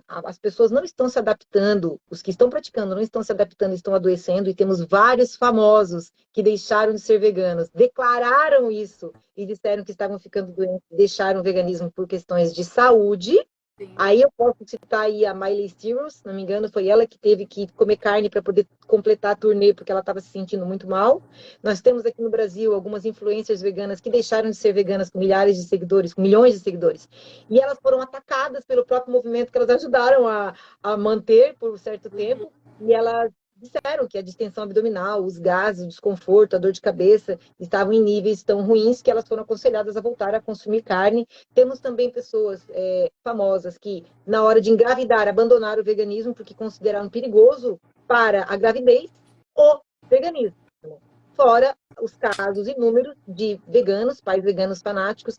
as pessoas não estão se adaptando, os que estão praticando não estão se adaptando, estão adoecendo, e temos vários famosos que deixaram de ser veganos, declararam isso e disseram que estavam ficando doentes, deixaram o veganismo por questões de saúde. Sim. Aí eu posso citar aí a Miley Cyrus, se não me engano, foi ela que teve que comer carne para poder completar a turnê, porque ela estava se sentindo muito mal. Nós temos aqui no Brasil algumas influencers veganas que deixaram de ser veganas com milhares de seguidores, com milhões de seguidores. E elas foram atacadas pelo próprio movimento que elas ajudaram a manter por um certo tempo. E elas disseram que a distensão abdominal, os gases, o desconforto, a dor de cabeça estavam em níveis tão ruins que elas foram aconselhadas a voltar a consumir carne. Temos também pessoas famosas que, na hora de engravidar, abandonaram o veganismo porque consideraram perigoso para a gravidez o veganismo. Fora os casos inúmeros de veganos, pais veganos fanáticos,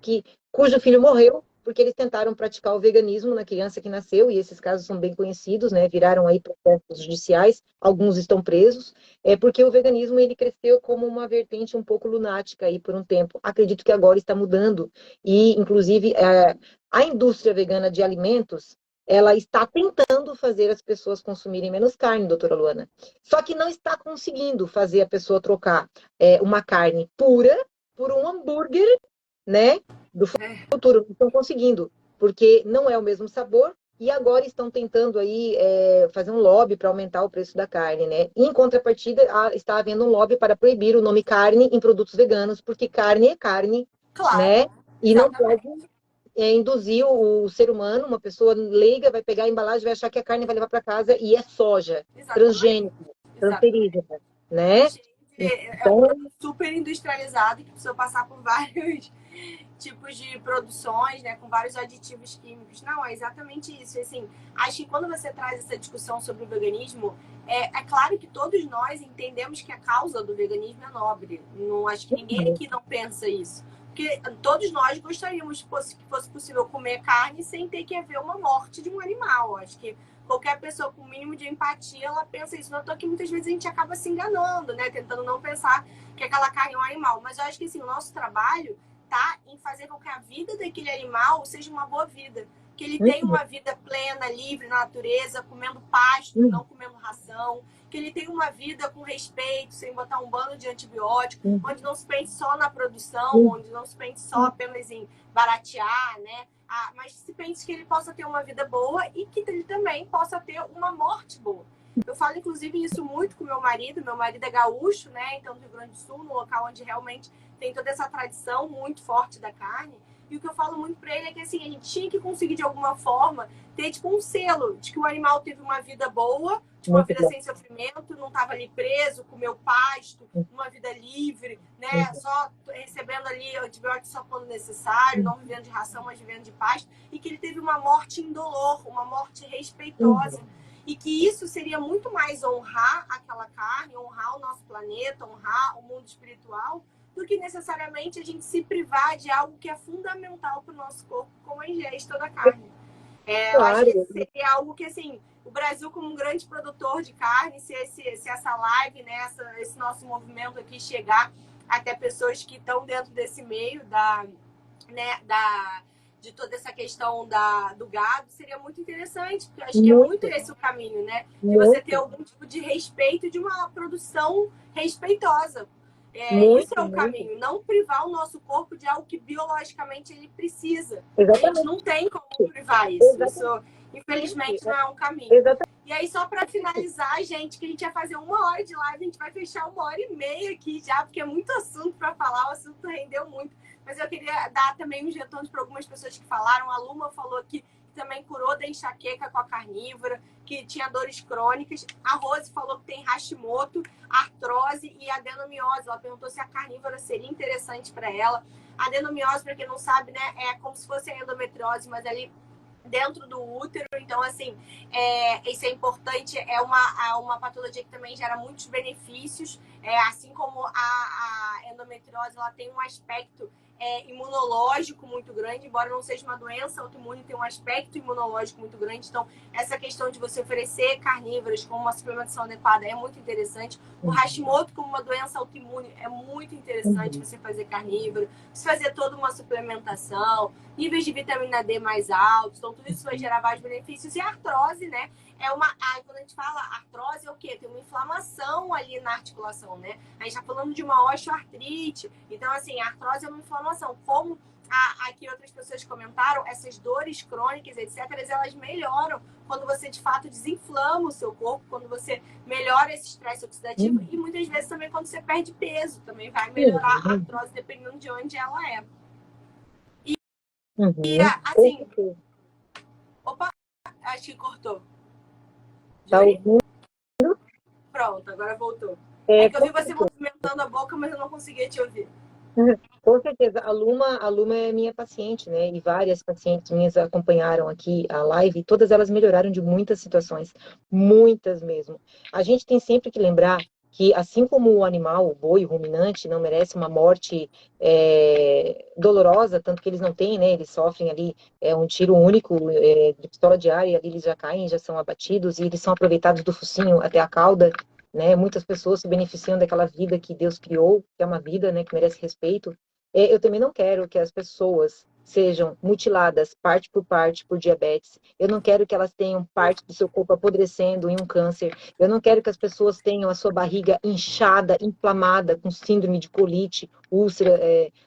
cujo filho morreu porque eles tentaram praticar o veganismo na criança que nasceu, e esses casos são bem conhecidos, né? Viraram aí processos judiciais, alguns estão presos, porque o veganismo ele cresceu como uma vertente um pouco lunática aí por um tempo. Acredito que agora está mudando, e inclusive a indústria vegana de alimentos, ela está tentando fazer as pessoas consumirem menos carne, doutora Luana. Só que não está conseguindo fazer a pessoa trocar uma carne pura por um hambúrguer, né? Do futuro. Não estão conseguindo, porque não é o mesmo sabor, e agora estão tentando aí fazer um lobby para aumentar o preço da carne, né? E, em contrapartida, está havendo um lobby para proibir o nome carne em produtos veganos, porque carne é carne, claro, né? E exatamente. não pode induzir o ser humano, uma pessoa leiga, vai pegar a embalagem, vai achar que a carne vai levar para casa e é soja, transgênico, transferígena, né? É um produto super industrializado que precisa passar por vários tipos de produções, né, com vários aditivos químicos. Não, é exatamente isso. Assim, acho que quando você traz essa discussão sobre o veganismo, é claro que todos nós entendemos que a causa do veganismo é nobre. Não acho que ninguém aqui não pensa isso. Porque todos nós gostaríamos que fosse possível comer carne sem ter que haver uma morte de um animal. Acho que qualquer pessoa com o mínimo de empatia, ela pensa isso. Não é que muitas vezes a gente acaba se enganando, né? Tentando não pensar que aquela carne é um animal. Mas eu acho que assim, o nosso trabalho tá em fazer com que a vida daquele animal seja uma boa vida. Que ele tenha uma vida plena, livre na natureza, comendo pasto, não comendo ração. Que ele tenha uma vida com respeito, sem botar um bando de antibiótico, onde não se pense só na produção, onde não se pense só apenas em baratear, né? Mas se pense que ele possa ter uma vida boa e que ele também possa ter uma morte boa. Eu falo, inclusive, isso muito com meu marido. Meu marido é gaúcho, né? Então, do Rio Grande do Sul, no local onde realmente tem toda essa tradição muito forte da carne. E o que eu falo muito para ele é que assim, a gente tinha que conseguir, de alguma forma, ter tipo um selo de que o animal teve uma vida boa, tipo, uma vida sem sofrimento, não estava ali preso, comeu pasto, uma vida livre, né? Só recebendo ali antibiótico só quando necessário, não vivendo de ração, mas vivendo de pasto. E que ele teve uma morte indolor, uma morte respeitosa. E que isso seria muito mais honrar aquela carne, honrar o nosso planeta, honrar o mundo espiritual, do que necessariamente a gente se privar de algo que é fundamental para o nosso corpo, como a ingesta da carne. Eu acho que seria algo que, assim, o Brasil, como um grande produtor de carne, se essa live, né, esse nosso movimento aqui chegar até pessoas que estão dentro desse meio de toda essa questão do gado, seria muito interessante, porque eu acho que é muito esse o caminho, né? De você ter algum tipo de respeito, de uma produção respeitosa. Isso é o caminho, não privar o nosso corpo de algo que biologicamente ele precisa. Exatamente. A gente não tem como privar isso. Isso, infelizmente, não é um caminho. Exatamente. E aí, só para finalizar, gente, que a gente ia fazer 1 hora de live, a gente vai fechar 1h30 aqui já, porque é muito assunto para falar, o assunto rendeu muito. mas eu queria dar também uns retornos para algumas pessoas que falaram. A Luma falou que também curou da enxaqueca com a carnívora, que tinha dores crônicas. A Rose falou que tem Hashimoto, artrose e adenomiose. Ela perguntou se a carnívora seria interessante para ela. A adenomiose, para quem não sabe, né, é como se fosse a endometriose, mas ali dentro do útero. Então, assim, isso é importante. É uma patologia que também gera muitos benefícios. Assim como a endometriose, ela tem um aspecto imunológico muito grande, embora não seja uma doença autoimune, tem um aspecto imunológico muito grande. Então, essa questão de você oferecer carnívoros com uma suplementação adequada é muito interessante. O Hashimoto como uma doença autoimune é muito interessante você fazer carnívoro, você fazer toda uma suplementação, níveis de vitamina D mais altos, então tudo isso vai gerar vários benefícios. E a artrose, né? Quando a gente fala artrose, é o quê? Tem uma inflamação ali na articulação, né? A gente está falando de uma osteoartrite. Então, assim, a artrose é uma inflamação. Como aqui outras pessoas comentaram, essas dores crônicas, etc., elas melhoram quando você, de fato, desinflama o seu corpo, quando você melhora esse estresse oxidativo e muitas vezes também quando você perde peso, também vai melhorar a artrose dependendo de onde ela é. E assim... Opa, acho que cortou. Tá ouvindo? Pronto, agora voltou. Que eu vi você movimentando a boca, mas eu não conseguia te ouvir. Com certeza. A Luma é minha paciente, né? E várias pacientes minhas acompanharam aqui a live e todas elas melhoraram de muitas situações. Muitas mesmo. A gente tem sempre que lembrar que, assim como o animal, o boi, o ruminante, não merece uma morte dolorosa, tanto que eles não têm, né? Eles sofrem ali um tiro único de pistola de ar e ali eles já caem, já são abatidos e eles são aproveitados do focinho até a cauda, né? Muitas pessoas se beneficiam daquela vida que Deus criou, que é uma vida, né, que merece respeito. Eu também não quero que as pessoas sejam mutiladas parte por diabetes. Eu não quero que elas tenham parte do seu corpo apodrecendo em um câncer. Eu não quero que as pessoas tenham a sua barriga inchada, inflamada, com síndrome de colite, úlcera,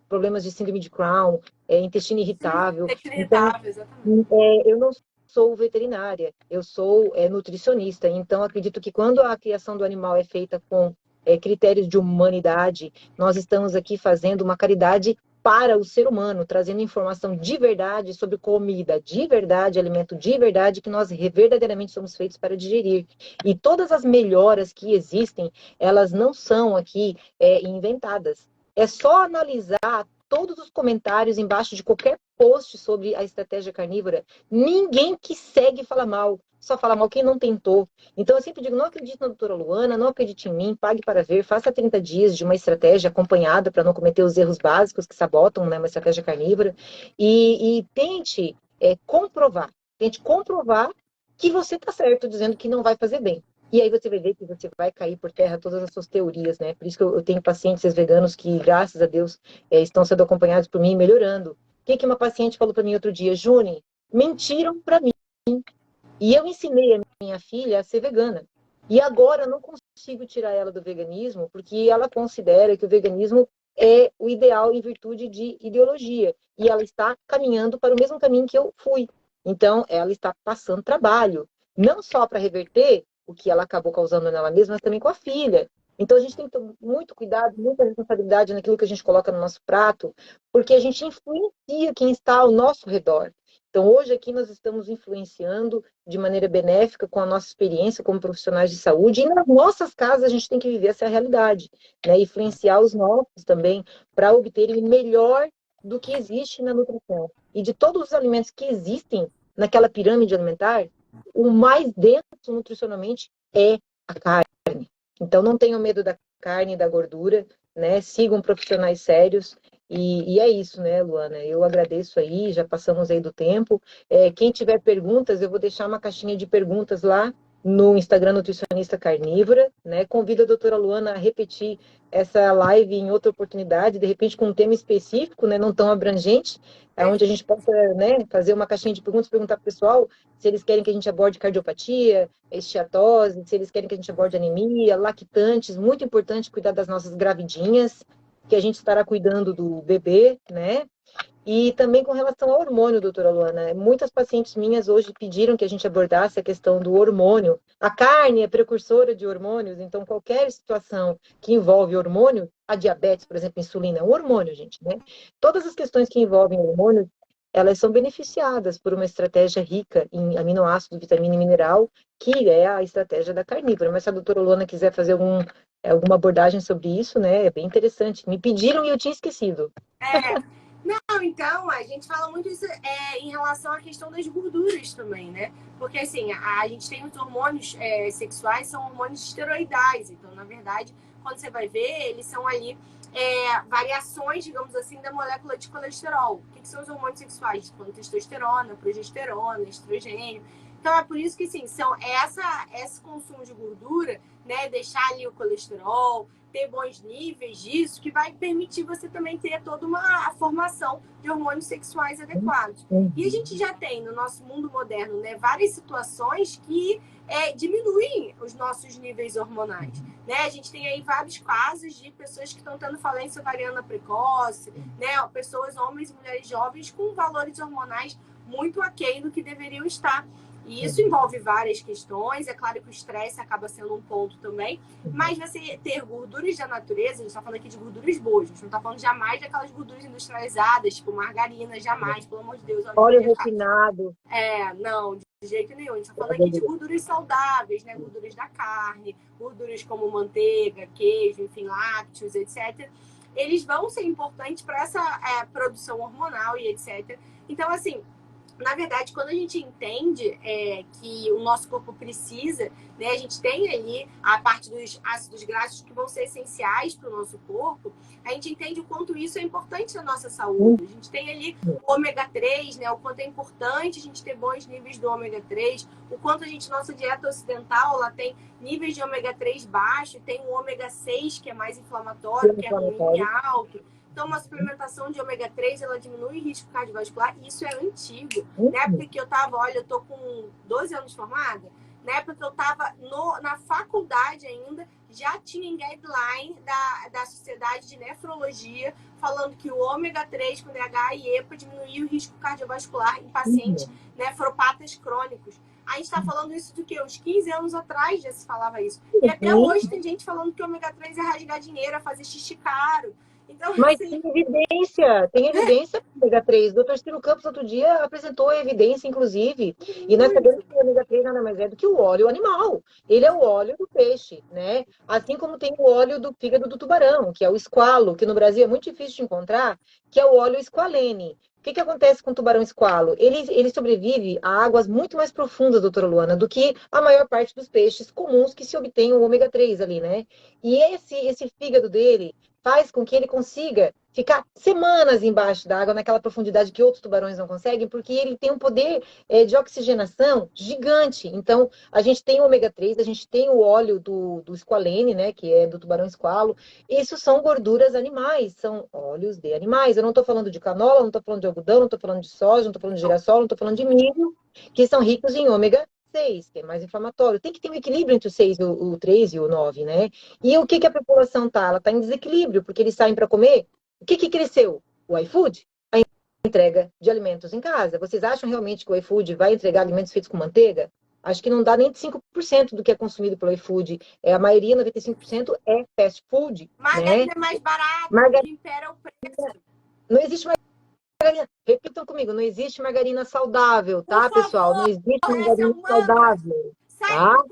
problemas de síndrome de Crohn, intestino irritável. Intestino irritável, exatamente. Eu não sou veterinária, eu sou nutricionista, então acredito que quando a criação do animal é feita com critérios de humanidade, nós estamos aqui fazendo uma caridade para o ser humano, trazendo informação de verdade sobre comida de verdade, alimento de verdade, que nós verdadeiramente somos feitos para digerir. E todas as melhoras que existem, elas não são aqui inventadas. É só analisar todos os comentários embaixo de qualquer post sobre a estratégia carnívora. Ninguém que segue fala mal, só fala mal quem não tentou. Então, eu sempre digo, não acredite na doutora Luana, não acredite em mim, pague para ver, faça 30 dias de uma estratégia acompanhada para não cometer os erros básicos que sabotam, né, uma estratégia carnívora e tente comprovar que você está certo dizendo que não vai fazer bem. E aí você vai ver que você vai cair por terra todas as suas teorias, né? Por isso que eu tenho pacientes veganos que, graças a Deus, estão sendo acompanhados por mim, melhorando. O que uma paciente falou para mim outro dia? Juni, mentiram para mim. E eu ensinei a minha filha a ser vegana. E agora eu não consigo tirar ela do veganismo, porque ela considera que o veganismo é o ideal em virtude de ideologia. E ela está caminhando para o mesmo caminho que eu fui. Então, ela está passando trabalho. Não só para reverter o que ela acabou causando nela mesma, mas também com a filha. Então, a gente tem que ter muito cuidado, muita responsabilidade naquilo que a gente coloca no nosso prato, porque a gente influencia quem está ao nosso redor. Então, hoje aqui nós estamos influenciando de maneira benéfica com a nossa experiência como profissionais de saúde, e nas nossas casas a gente tem que viver essa realidade, né? Influenciar os nossos também para obterem o melhor do que existe na nutrição. E de todos os alimentos que existem naquela pirâmide alimentar, o mais denso nutricionalmente é a carne. Então, não tenham medo da carne e da gordura, né? Sigam profissionais sérios. E é isso, né, Luana? Eu agradeço aí, já passamos aí do tempo. Quem tiver perguntas, eu vou deixar uma caixinha de perguntas lá no Instagram Nutricionista Carnívora, né? Convido a doutora Luana a repetir essa live em outra oportunidade, de repente com um tema específico, né, não tão abrangente, onde a gente possa, né, fazer uma caixinha de perguntas, perguntar para o pessoal se eles querem que a gente aborde cardiopatia, esteatose, se eles querem que a gente aborde anemia, lactantes, muito importante cuidar das nossas gravidinhas, que a gente estará cuidando do bebê, né? E também com relação ao hormônio, doutora Luana, muitas pacientes minhas hoje pediram que a gente abordasse a questão do hormônio. A carne é precursora de hormônios, então qualquer situação que envolve hormônio, a diabetes, por exemplo, insulina, é um hormônio, gente, né? Todas as questões que envolvem hormônio, elas são beneficiadas por uma estratégia rica em aminoácido, vitamina e mineral, que é a estratégia da carnívora. Mas se a doutora Luana quiser fazer alguma abordagem sobre isso, né, é bem interessante. Me pediram e eu tinha esquecido. Não, então, a gente fala muito isso em relação à questão das gorduras também, né? Porque, assim, a gente tem os hormônios sexuais, são hormônios esteroidais. Então, na verdade, quando você vai ver, eles são ali variações, digamos assim, da molécula de colesterol. O que são os hormônios sexuais? Como testosterona, progesterona, estrogênio. Então, é por isso que, sim, esse consumo de gordura, né? Deixar ali o colesterol, ter bons níveis disso, que vai permitir você também ter toda uma formação de hormônios sexuais adequados. E a gente já tem no nosso mundo moderno, né, várias situações que diminuem os nossos níveis hormonais. Né? A gente tem aí vários casos de pessoas que estão tendo falência ovariana precoce, né? Pessoas, homens e mulheres jovens, com valores hormonais muito aquém do que deveriam estar. E isso envolve várias questões. É claro que o estresse acaba sendo um ponto também. Mas você ter gorduras da natureza, a gente está falando aqui de gorduras boas. A gente não está falando jamais daquelas gorduras industrializadas, tipo margarina, jamais, pelo amor de Deus. Óleo refinado. Não, de jeito nenhum. A gente está falando aqui de gorduras saudáveis, né? Gorduras da carne, gorduras como manteiga, queijo, enfim, lácteos, etc. Eles vão ser importantes para essa produção hormonal e etc. Então, assim, na verdade, quando a gente entende que o nosso corpo precisa, né, a gente tem ali a parte dos ácidos graxos que vão ser essenciais para o nosso corpo, a gente entende o quanto isso é importante na nossa saúde. A gente tem ali o ômega 3, né, o quanto é importante a gente ter bons níveis do ômega 3, o quanto nossa dieta ocidental, ela tem níveis de ômega 3 baixo, tem o ômega 6, que é mais inflamatório, que é ruim e alto. Então, uma suplementação de ômega 3, ela diminui o risco cardiovascular. Isso é antigo. Na época que eu eu tô com 12 anos formada, na época que eu tava na faculdade ainda, já tinha em guideline da Sociedade de Nefrologia falando que o ômega 3 com DHA e EPA diminuía o risco cardiovascular em pacientes nefropatas crônicos. A gente está falando isso do que? Uns 15 anos atrás já se falava isso. E até hoje tem gente falando que o ômega 3 é rasgar dinheiro, é fazer xixi caro. Então, mas assim... tem evidência do ômega 3. O doutor Ciro Campos, outro dia, apresentou evidência, inclusive. E nós sabemos que o ômega 3 nada mais é do que o óleo animal. Ele é o óleo do peixe, né? Assim como tem o óleo do fígado do tubarão, que é o esqualo, que no Brasil é muito difícil de encontrar, que é o óleo esqualene. O que acontece com o tubarão esqualo? Ele sobrevive a águas muito mais profundas, doutora Luana, do que a maior parte dos peixes comuns que se obtém o ômega 3 ali, né? E esse fígado dele faz com que ele consiga ficar semanas embaixo d'água, naquela profundidade que outros tubarões não conseguem, porque ele tem um poder de oxigenação gigante. Então, a gente tem o ômega 3, a gente tem o óleo do squalene, né, que é do tubarão esqualo. Isso são gorduras animais, são óleos de animais. Eu não estou falando de canola, não estou falando de algodão, não estou falando de soja, não estou falando de girassol, não estou falando de milho, que são ricos em ômega 6, que é mais inflamatório. Tem que ter um equilíbrio entre o 6, o 3 e o 9, né? E o que a população tá? Ela está em desequilíbrio, porque eles saem para comer. O que cresceu? O iFood? A entrega de alimentos em casa. Vocês acham realmente que o iFood vai entregar alimentos feitos com manteiga? Acho que não dá nem de 5% do que é consumido pelo iFood. A maioria, 95%, é fast food. Margarina, né? É mais barato, Margarina impera o preço. Não existe margarina. Repitam comigo, não existe margarina saudável, tá, Por pessoal? Não favor, existe esse é margarina o mantra. saudável. Tá?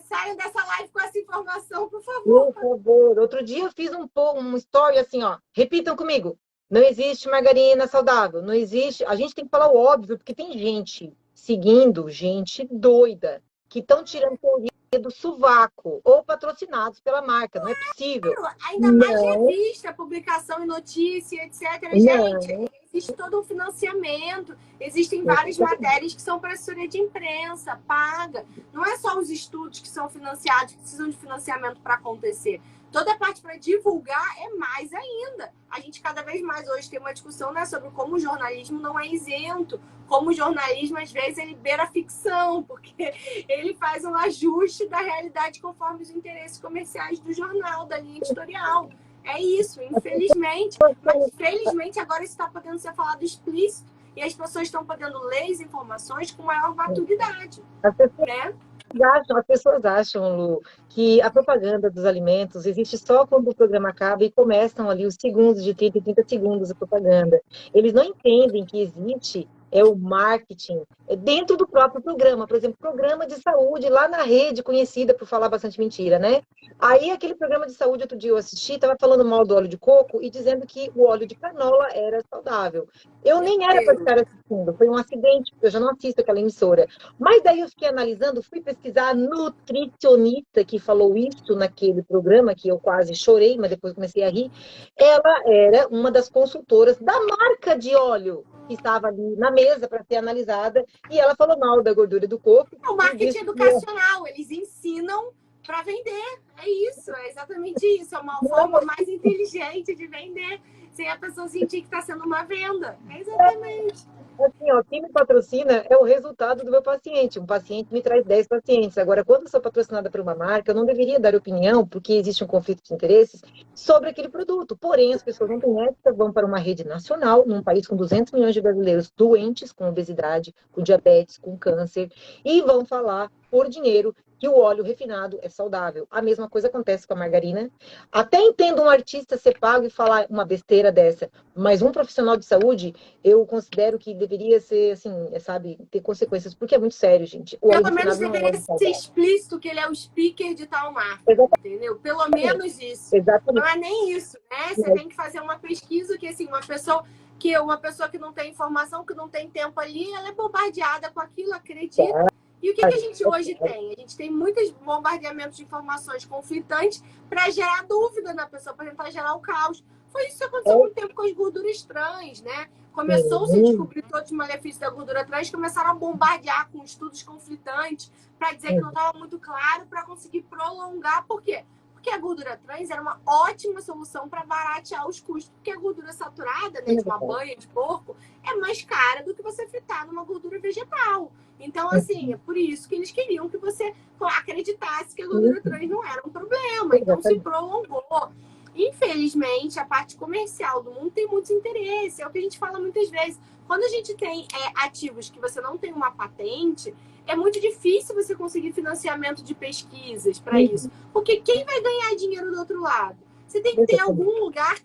Saiam dessa live com essa informação, por favor. Por favor. Outro dia eu fiz um story assim, ó. Repitam comigo. Não existe margarina saudável. Não existe. A gente tem que falar o óbvio, porque tem gente seguindo, gente doida, que estão tirando teoria do sovaco ou patrocinados pela marca. Não é possível. Ainda mais Não, revista, publicação e notícia, etc. não. Gente, existe todo um financiamento. Existem várias matérias que são para assessoria de imprensa, paga. Não é só os estudos que são financiados, que precisam de financiamento para acontecer. Toda a parte para divulgar é mais ainda. A gente cada vez mais hoje tem uma discussão, né, sobre como o jornalismo não é isento, como o jornalismo às vezes ele beira a ficção, porque ele faz um ajuste da realidade conforme os interesses comerciais do jornal, da linha editorial. É isso, infelizmente. Mas felizmente agora isso está podendo ser falado explícito e as pessoas estão podendo ler as informações com maior maturidade, né? As pessoas acham, Lu, que a propaganda dos alimentos existe só quando o programa acaba e começam ali os segundos de 30 em 30 segundos a propaganda. Eles não entendem que existe o marketing dentro do próprio programa. Por exemplo, programa de saúde lá na rede, conhecida por falar bastante mentira, né? Aí aquele programa de saúde, outro dia eu assisti, estava falando mal do óleo de coco e dizendo que o óleo de canola era saudável. Eu nem era para estar assistindo, foi um acidente, porque eu já não assisto aquela emissora. Mas daí eu fiquei analisando, fui pesquisar a nutricionista que falou isso naquele programa, que eu quase chorei, mas depois comecei a rir. Ela era uma das consultoras da marca de óleo que estava ali na mesa para ser analisada, e ela falou mal da gordura do coco. É o marketing educacional, eles ensinam para vender. É isso, é exatamente isso. É uma forma mais inteligente de vender, sem a pessoa sentir que está sendo uma venda. É exatamente. Assim, ó, quem me patrocina é o resultado do meu paciente. Um paciente me traz 10 pacientes. Agora, quando eu sou patrocinada por uma marca, eu não deveria dar opinião, porque existe um conflito de interesses, sobre aquele produto. Porém, as pessoas não têm ética, vão para uma rede nacional, num país com 200 milhões de brasileiros doentes com obesidade, com diabetes, com câncer, e vão falar por dinheiro que o óleo refinado é saudável. A mesma coisa acontece com a margarina. Até entendo um artista ser pago e falar uma besteira dessa, mas um profissional de saúde, eu considero que deveria ser, assim, sabe, ter consequências, porque é muito sério, gente. O óleo Pelo menos refinado não é deveria óleo ser saudável. explícito que ele é o speaker de tal marca, entendeu? Pelo menos isso. Exatamente. Não é nem isso, né? Você tem que fazer uma pesquisa que, assim, uma pessoa que não tem informação, que não tem tempo ali, ela é bombardeada com aquilo, acredita. E o que a gente hoje tem? A gente tem muitos bombardeamentos de informações conflitantes para gerar dúvida na pessoa, para tentar gerar o caos. Foi isso que aconteceu há muito tempo com as gorduras trans, né? Começou-se a descobrir todos os malefícios da gordura trans, começaram a bombardear com estudos conflitantes para dizer que não estava muito claro, para conseguir prolongar. Por quê? Porque a gordura trans era uma ótima solução para baratear os custos, porque a gordura saturada, né, de uma banha de porco, é mais cara do que você fritar numa gordura vegetal. Então, assim, é por isso que eles queriam que você acreditasse que a gordura trans não era um problema. Então, se prolongou. Infelizmente, a parte comercial do mundo tem muitos interesses. É o que a gente fala muitas vezes. Quando a gente tem ativos que você não tem uma patente, é muito difícil você conseguir financiamento de pesquisas para isso. Porque quem vai ganhar dinheiro do outro lado? Você tem que ter algum lugar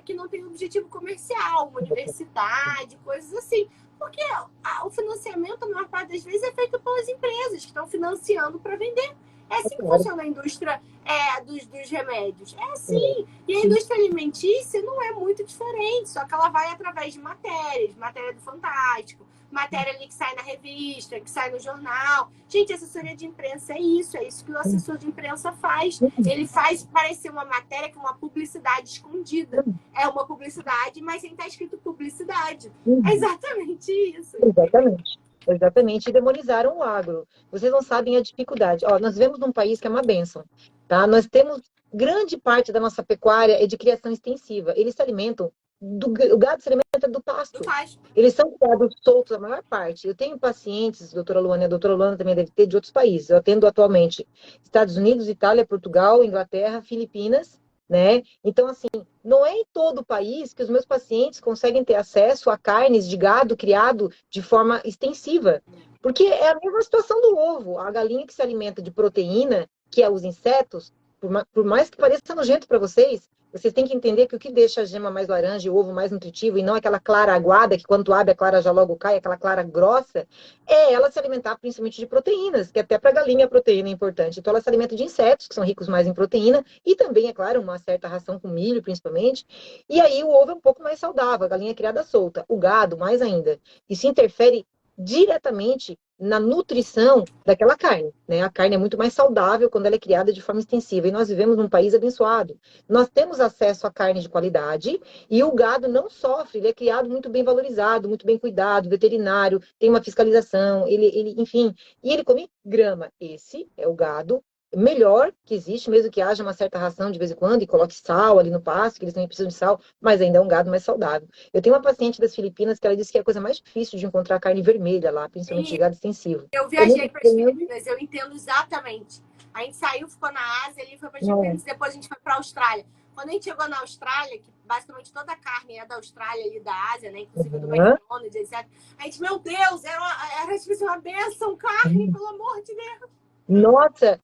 que não tenha objetivo comercial, uma universidade, coisas assim. Porque o financiamento, a maior parte das vezes, é feito pelas empresas que estão financiando para vender. É assim que funciona a indústria dos remédios. É assim. E a indústria alimentícia não é muito diferente, só que ela vai através de matérias, matéria do Fantástico, matéria ali que sai na revista, que sai no jornal. Gente, assessoria de imprensa é isso que o assessor de imprensa faz. Ele faz parecer uma matéria com uma publicidade escondida. É uma publicidade, mas sem estar escrito publicidade. É exatamente isso. Exatamente, e demonizaram o agro. Vocês não sabem a dificuldade. Ó, nós vivemos num país que é uma bênção, tá? Nós temos grande parte da nossa pecuária é de criação extensiva. Eles se alimentam o gado se alimenta do pasto. Eles são criados soltos a maior parte. Eu tenho pacientes, doutora Luana, e a doutora Luana também deve ter, de outros países. Eu atendo atualmente Estados Unidos, Itália, Portugal, Inglaterra, Filipinas, né? Então, assim, não é em todo o país que os meus pacientes conseguem ter acesso a carnes de gado criado de forma extensiva. Porque é a mesma situação do ovo. A galinha que se alimenta de proteína, que é os insetos, por mais que pareça nojento para vocês, vocês têm que entender que o que deixa a gema mais laranja e o ovo mais nutritivo, e não aquela clara aguada, que quando tu abre a clara já logo cai, aquela clara grossa, é ela se alimentar principalmente de proteínas, que até para a galinha a proteína é importante. Então ela se alimenta de insetos, que são ricos mais em proteína, e também, é claro, uma certa ração com milho, principalmente. E aí o ovo é um pouco mais saudável, a galinha é criada solta, o gado mais ainda. Isso interfere diretamente na nutrição daquela carne, né? A carne é muito mais saudável quando ela é criada de forma extensiva. E nós vivemos num país abençoado. Nós temos acesso a carne de qualidade e o gado não sofre. Ele é criado muito bem valorizado, muito bem cuidado, veterinário, tem uma fiscalização, enfim. E ele come grama. Esse é o gado melhor que existe, mesmo que haja uma certa ração de vez em quando e coloque sal ali no pasto, que eles também precisam de sal, mas ainda é um gado mais saudável. Eu tenho uma paciente das Filipinas que ela disse que é a coisa mais difícil de encontrar carne vermelha lá, principalmente de gado extensivo. Eu viajei para as Filipinas, eu entendo exatamente. A gente saiu, ficou na Ásia, ali foi para as Filipinas, depois a gente foi para a Austrália. Quando a gente chegou na Austrália, que basicamente toda a carne é da Austrália e da Ásia, né? Inclusive do McDonald's, etc. A gente, meu Deus, era tipo assim, uma bênção, carne, pelo amor de Deus. Nossa,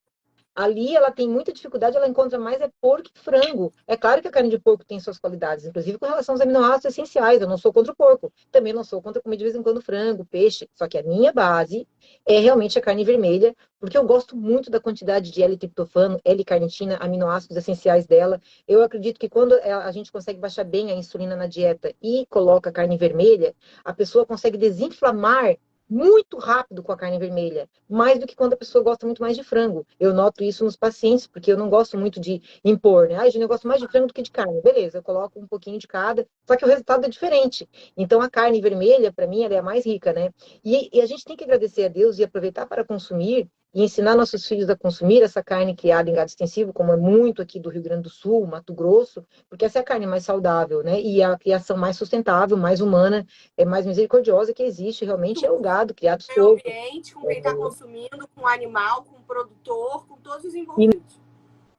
ali ela tem muita dificuldade, ela encontra mais é porco e frango. É claro que a carne de porco tem suas qualidades, inclusive com relação aos aminoácidos essenciais. Eu não sou contra o porco, também não sou contra comer de vez em quando frango, peixe. Só que a minha base é realmente a carne vermelha, porque eu gosto muito da quantidade de L-triptofano, L-carnitina, aminoácidos essenciais dela. Eu acredito que quando a gente consegue baixar bem a insulina na dieta e coloca carne vermelha, a pessoa consegue desinflamar muito rápido com a carne vermelha, mais do que quando a pessoa gosta muito mais de frango. Eu noto isso nos pacientes, porque eu não gosto muito de impor, né? Ai, Júnior, eu gosto mais de frango do que de carne. Beleza, eu coloco um pouquinho de cada, só que o resultado é diferente. Então, a carne vermelha, para mim, ela é a mais rica, né? E a gente tem que agradecer a Deus e aproveitar para consumir e ensinar nossos filhos a consumir essa carne criada em gado extensivo, como é muito aqui do Rio Grande do Sul, Mato Grosso, porque essa é a carne mais saudável, né? E a criação mais sustentável, mais humana, é mais misericordiosa que existe realmente é o gado criado Meio solto. ambiente, com quem está consumindo, com o animal, com o produtor, com todos os E envolvidos.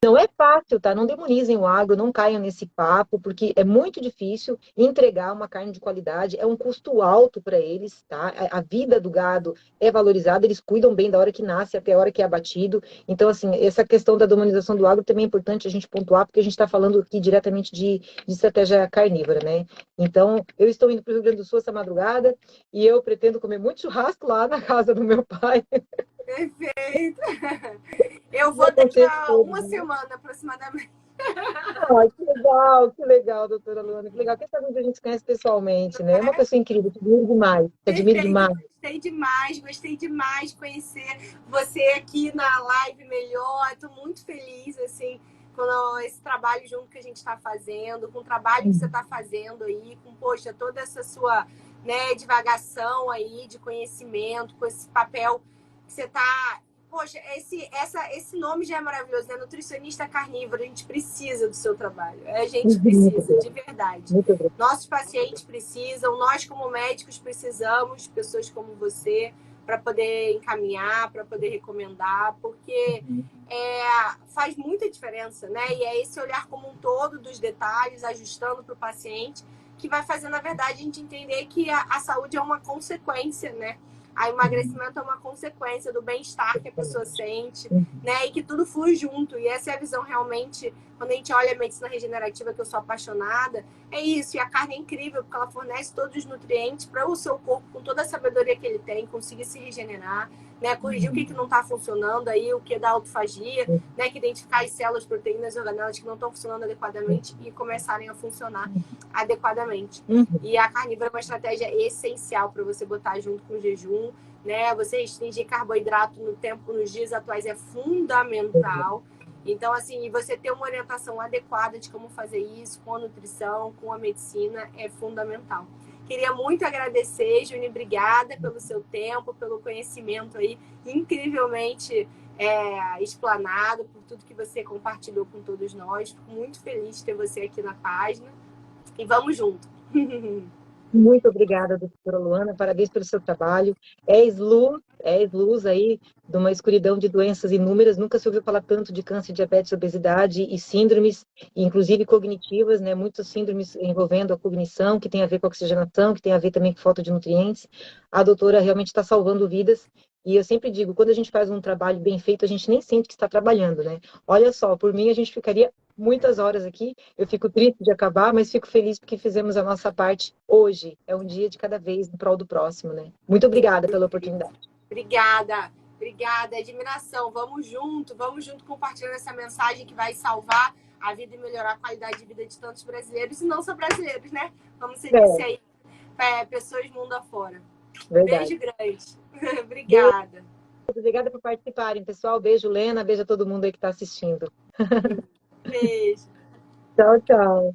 não é fácil, tá? Não demonizem o agro, não caiam nesse papo, porque é muito difícil entregar uma carne de qualidade, é um custo alto para eles, tá? A vida do gado é valorizada, eles cuidam bem da hora que nasce até a hora que é abatido. Então, assim, essa questão da demonização do agro também é importante a gente pontuar, porque a gente está falando aqui diretamente de estratégia carnívora, né? Então, eu estou indo para o Rio Grande do Sul essa madrugada e eu pretendo comer muito churrasco lá na casa do meu pai. Perfeito. Eu vou daqui a uma semana aproximadamente. Ai, que legal, doutora Luana, que legal. Quem sabe a gente se conhece pessoalmente, né? É uma pessoa incrível, te admiro demais, te admiro Perfeito, demais. gostei demais de conhecer você aqui na live melhor. Estou muito feliz, assim, com esse trabalho junto que a gente está fazendo, com o trabalho que você está fazendo aí, com, poxa, toda essa sua, né, divagação aí de conhecimento, com esse papel que você está. Poxa, esse nome já é maravilhoso, né? Nutricionista carnívoro, a gente precisa do seu trabalho. A gente Muito precisa, bem, de verdade. muito bem. Nossos pacientes precisam, nós como médicos precisamos, pessoas como você, para poder encaminhar, para poder recomendar, porque faz muita diferença, né? E é esse olhar como um todo dos detalhes, ajustando para o paciente, que vai fazer, na verdade, a gente entender que a saúde é uma consequência, né? O emagrecimento é uma consequência do bem-estar que a pessoa sente, né? E que tudo flui junto. E essa é a visão realmente, quando a gente olha a medicina regenerativa, que eu sou apaixonada, é isso. E a carne é incrível, porque ela fornece todos os nutrientes para o seu corpo, com toda a sabedoria que ele tem, conseguir se regenerar, né? Corrigir o que não está funcionando aí, o que é da autofagia, né? Que identificar as células, proteínas e organelas que não estão funcionando adequadamente e começarem a funcionar adequadamente. E a carnívora é uma estratégia essencial para você botar junto com o jejum, né? Você restringir carboidrato nos dias atuais é fundamental. Então, assim, você ter uma orientação adequada de como fazer isso com a nutrição, com a medicina, é fundamental. Queria muito agradecer, Juni, obrigada pelo seu tempo, pelo conhecimento aí, incrivelmente explanado, por tudo que você compartilhou com todos nós. Fico muito feliz de ter você aqui na página. E vamos junto. Muito obrigada, doutora Luana, parabéns pelo seu trabalho. És luz aí de uma escuridão de doenças inúmeras. Nunca se ouviu falar tanto de câncer, diabetes, obesidade e síndromes, inclusive cognitivas, né? Muitas síndromes envolvendo a cognição, que tem a ver com a oxigenação, que tem a ver também com falta de nutrientes. A doutora realmente está salvando vidas. E eu sempre digo, quando a gente faz um trabalho bem feito, a gente nem sente que está trabalhando, né? Olha só, por mim a gente ficaria muitas horas aqui. Eu fico triste de acabar, mas fico feliz porque fizemos a nossa parte hoje. É um dia de cada vez em prol do próximo, né? Muito obrigada pela oportunidade. Obrigada, admiração. Vamos junto compartilhando essa mensagem que vai salvar a vida e melhorar a qualidade de vida de tantos brasileiros, e não só brasileiros, né? Como você disse aí, pessoas mundo afora. Verdade. Beijo grande. Obrigada. Obrigada por participarem, pessoal. Beijo, Lena. Beijo a todo mundo aí que está assistindo. Beijo. Tchau, tchau.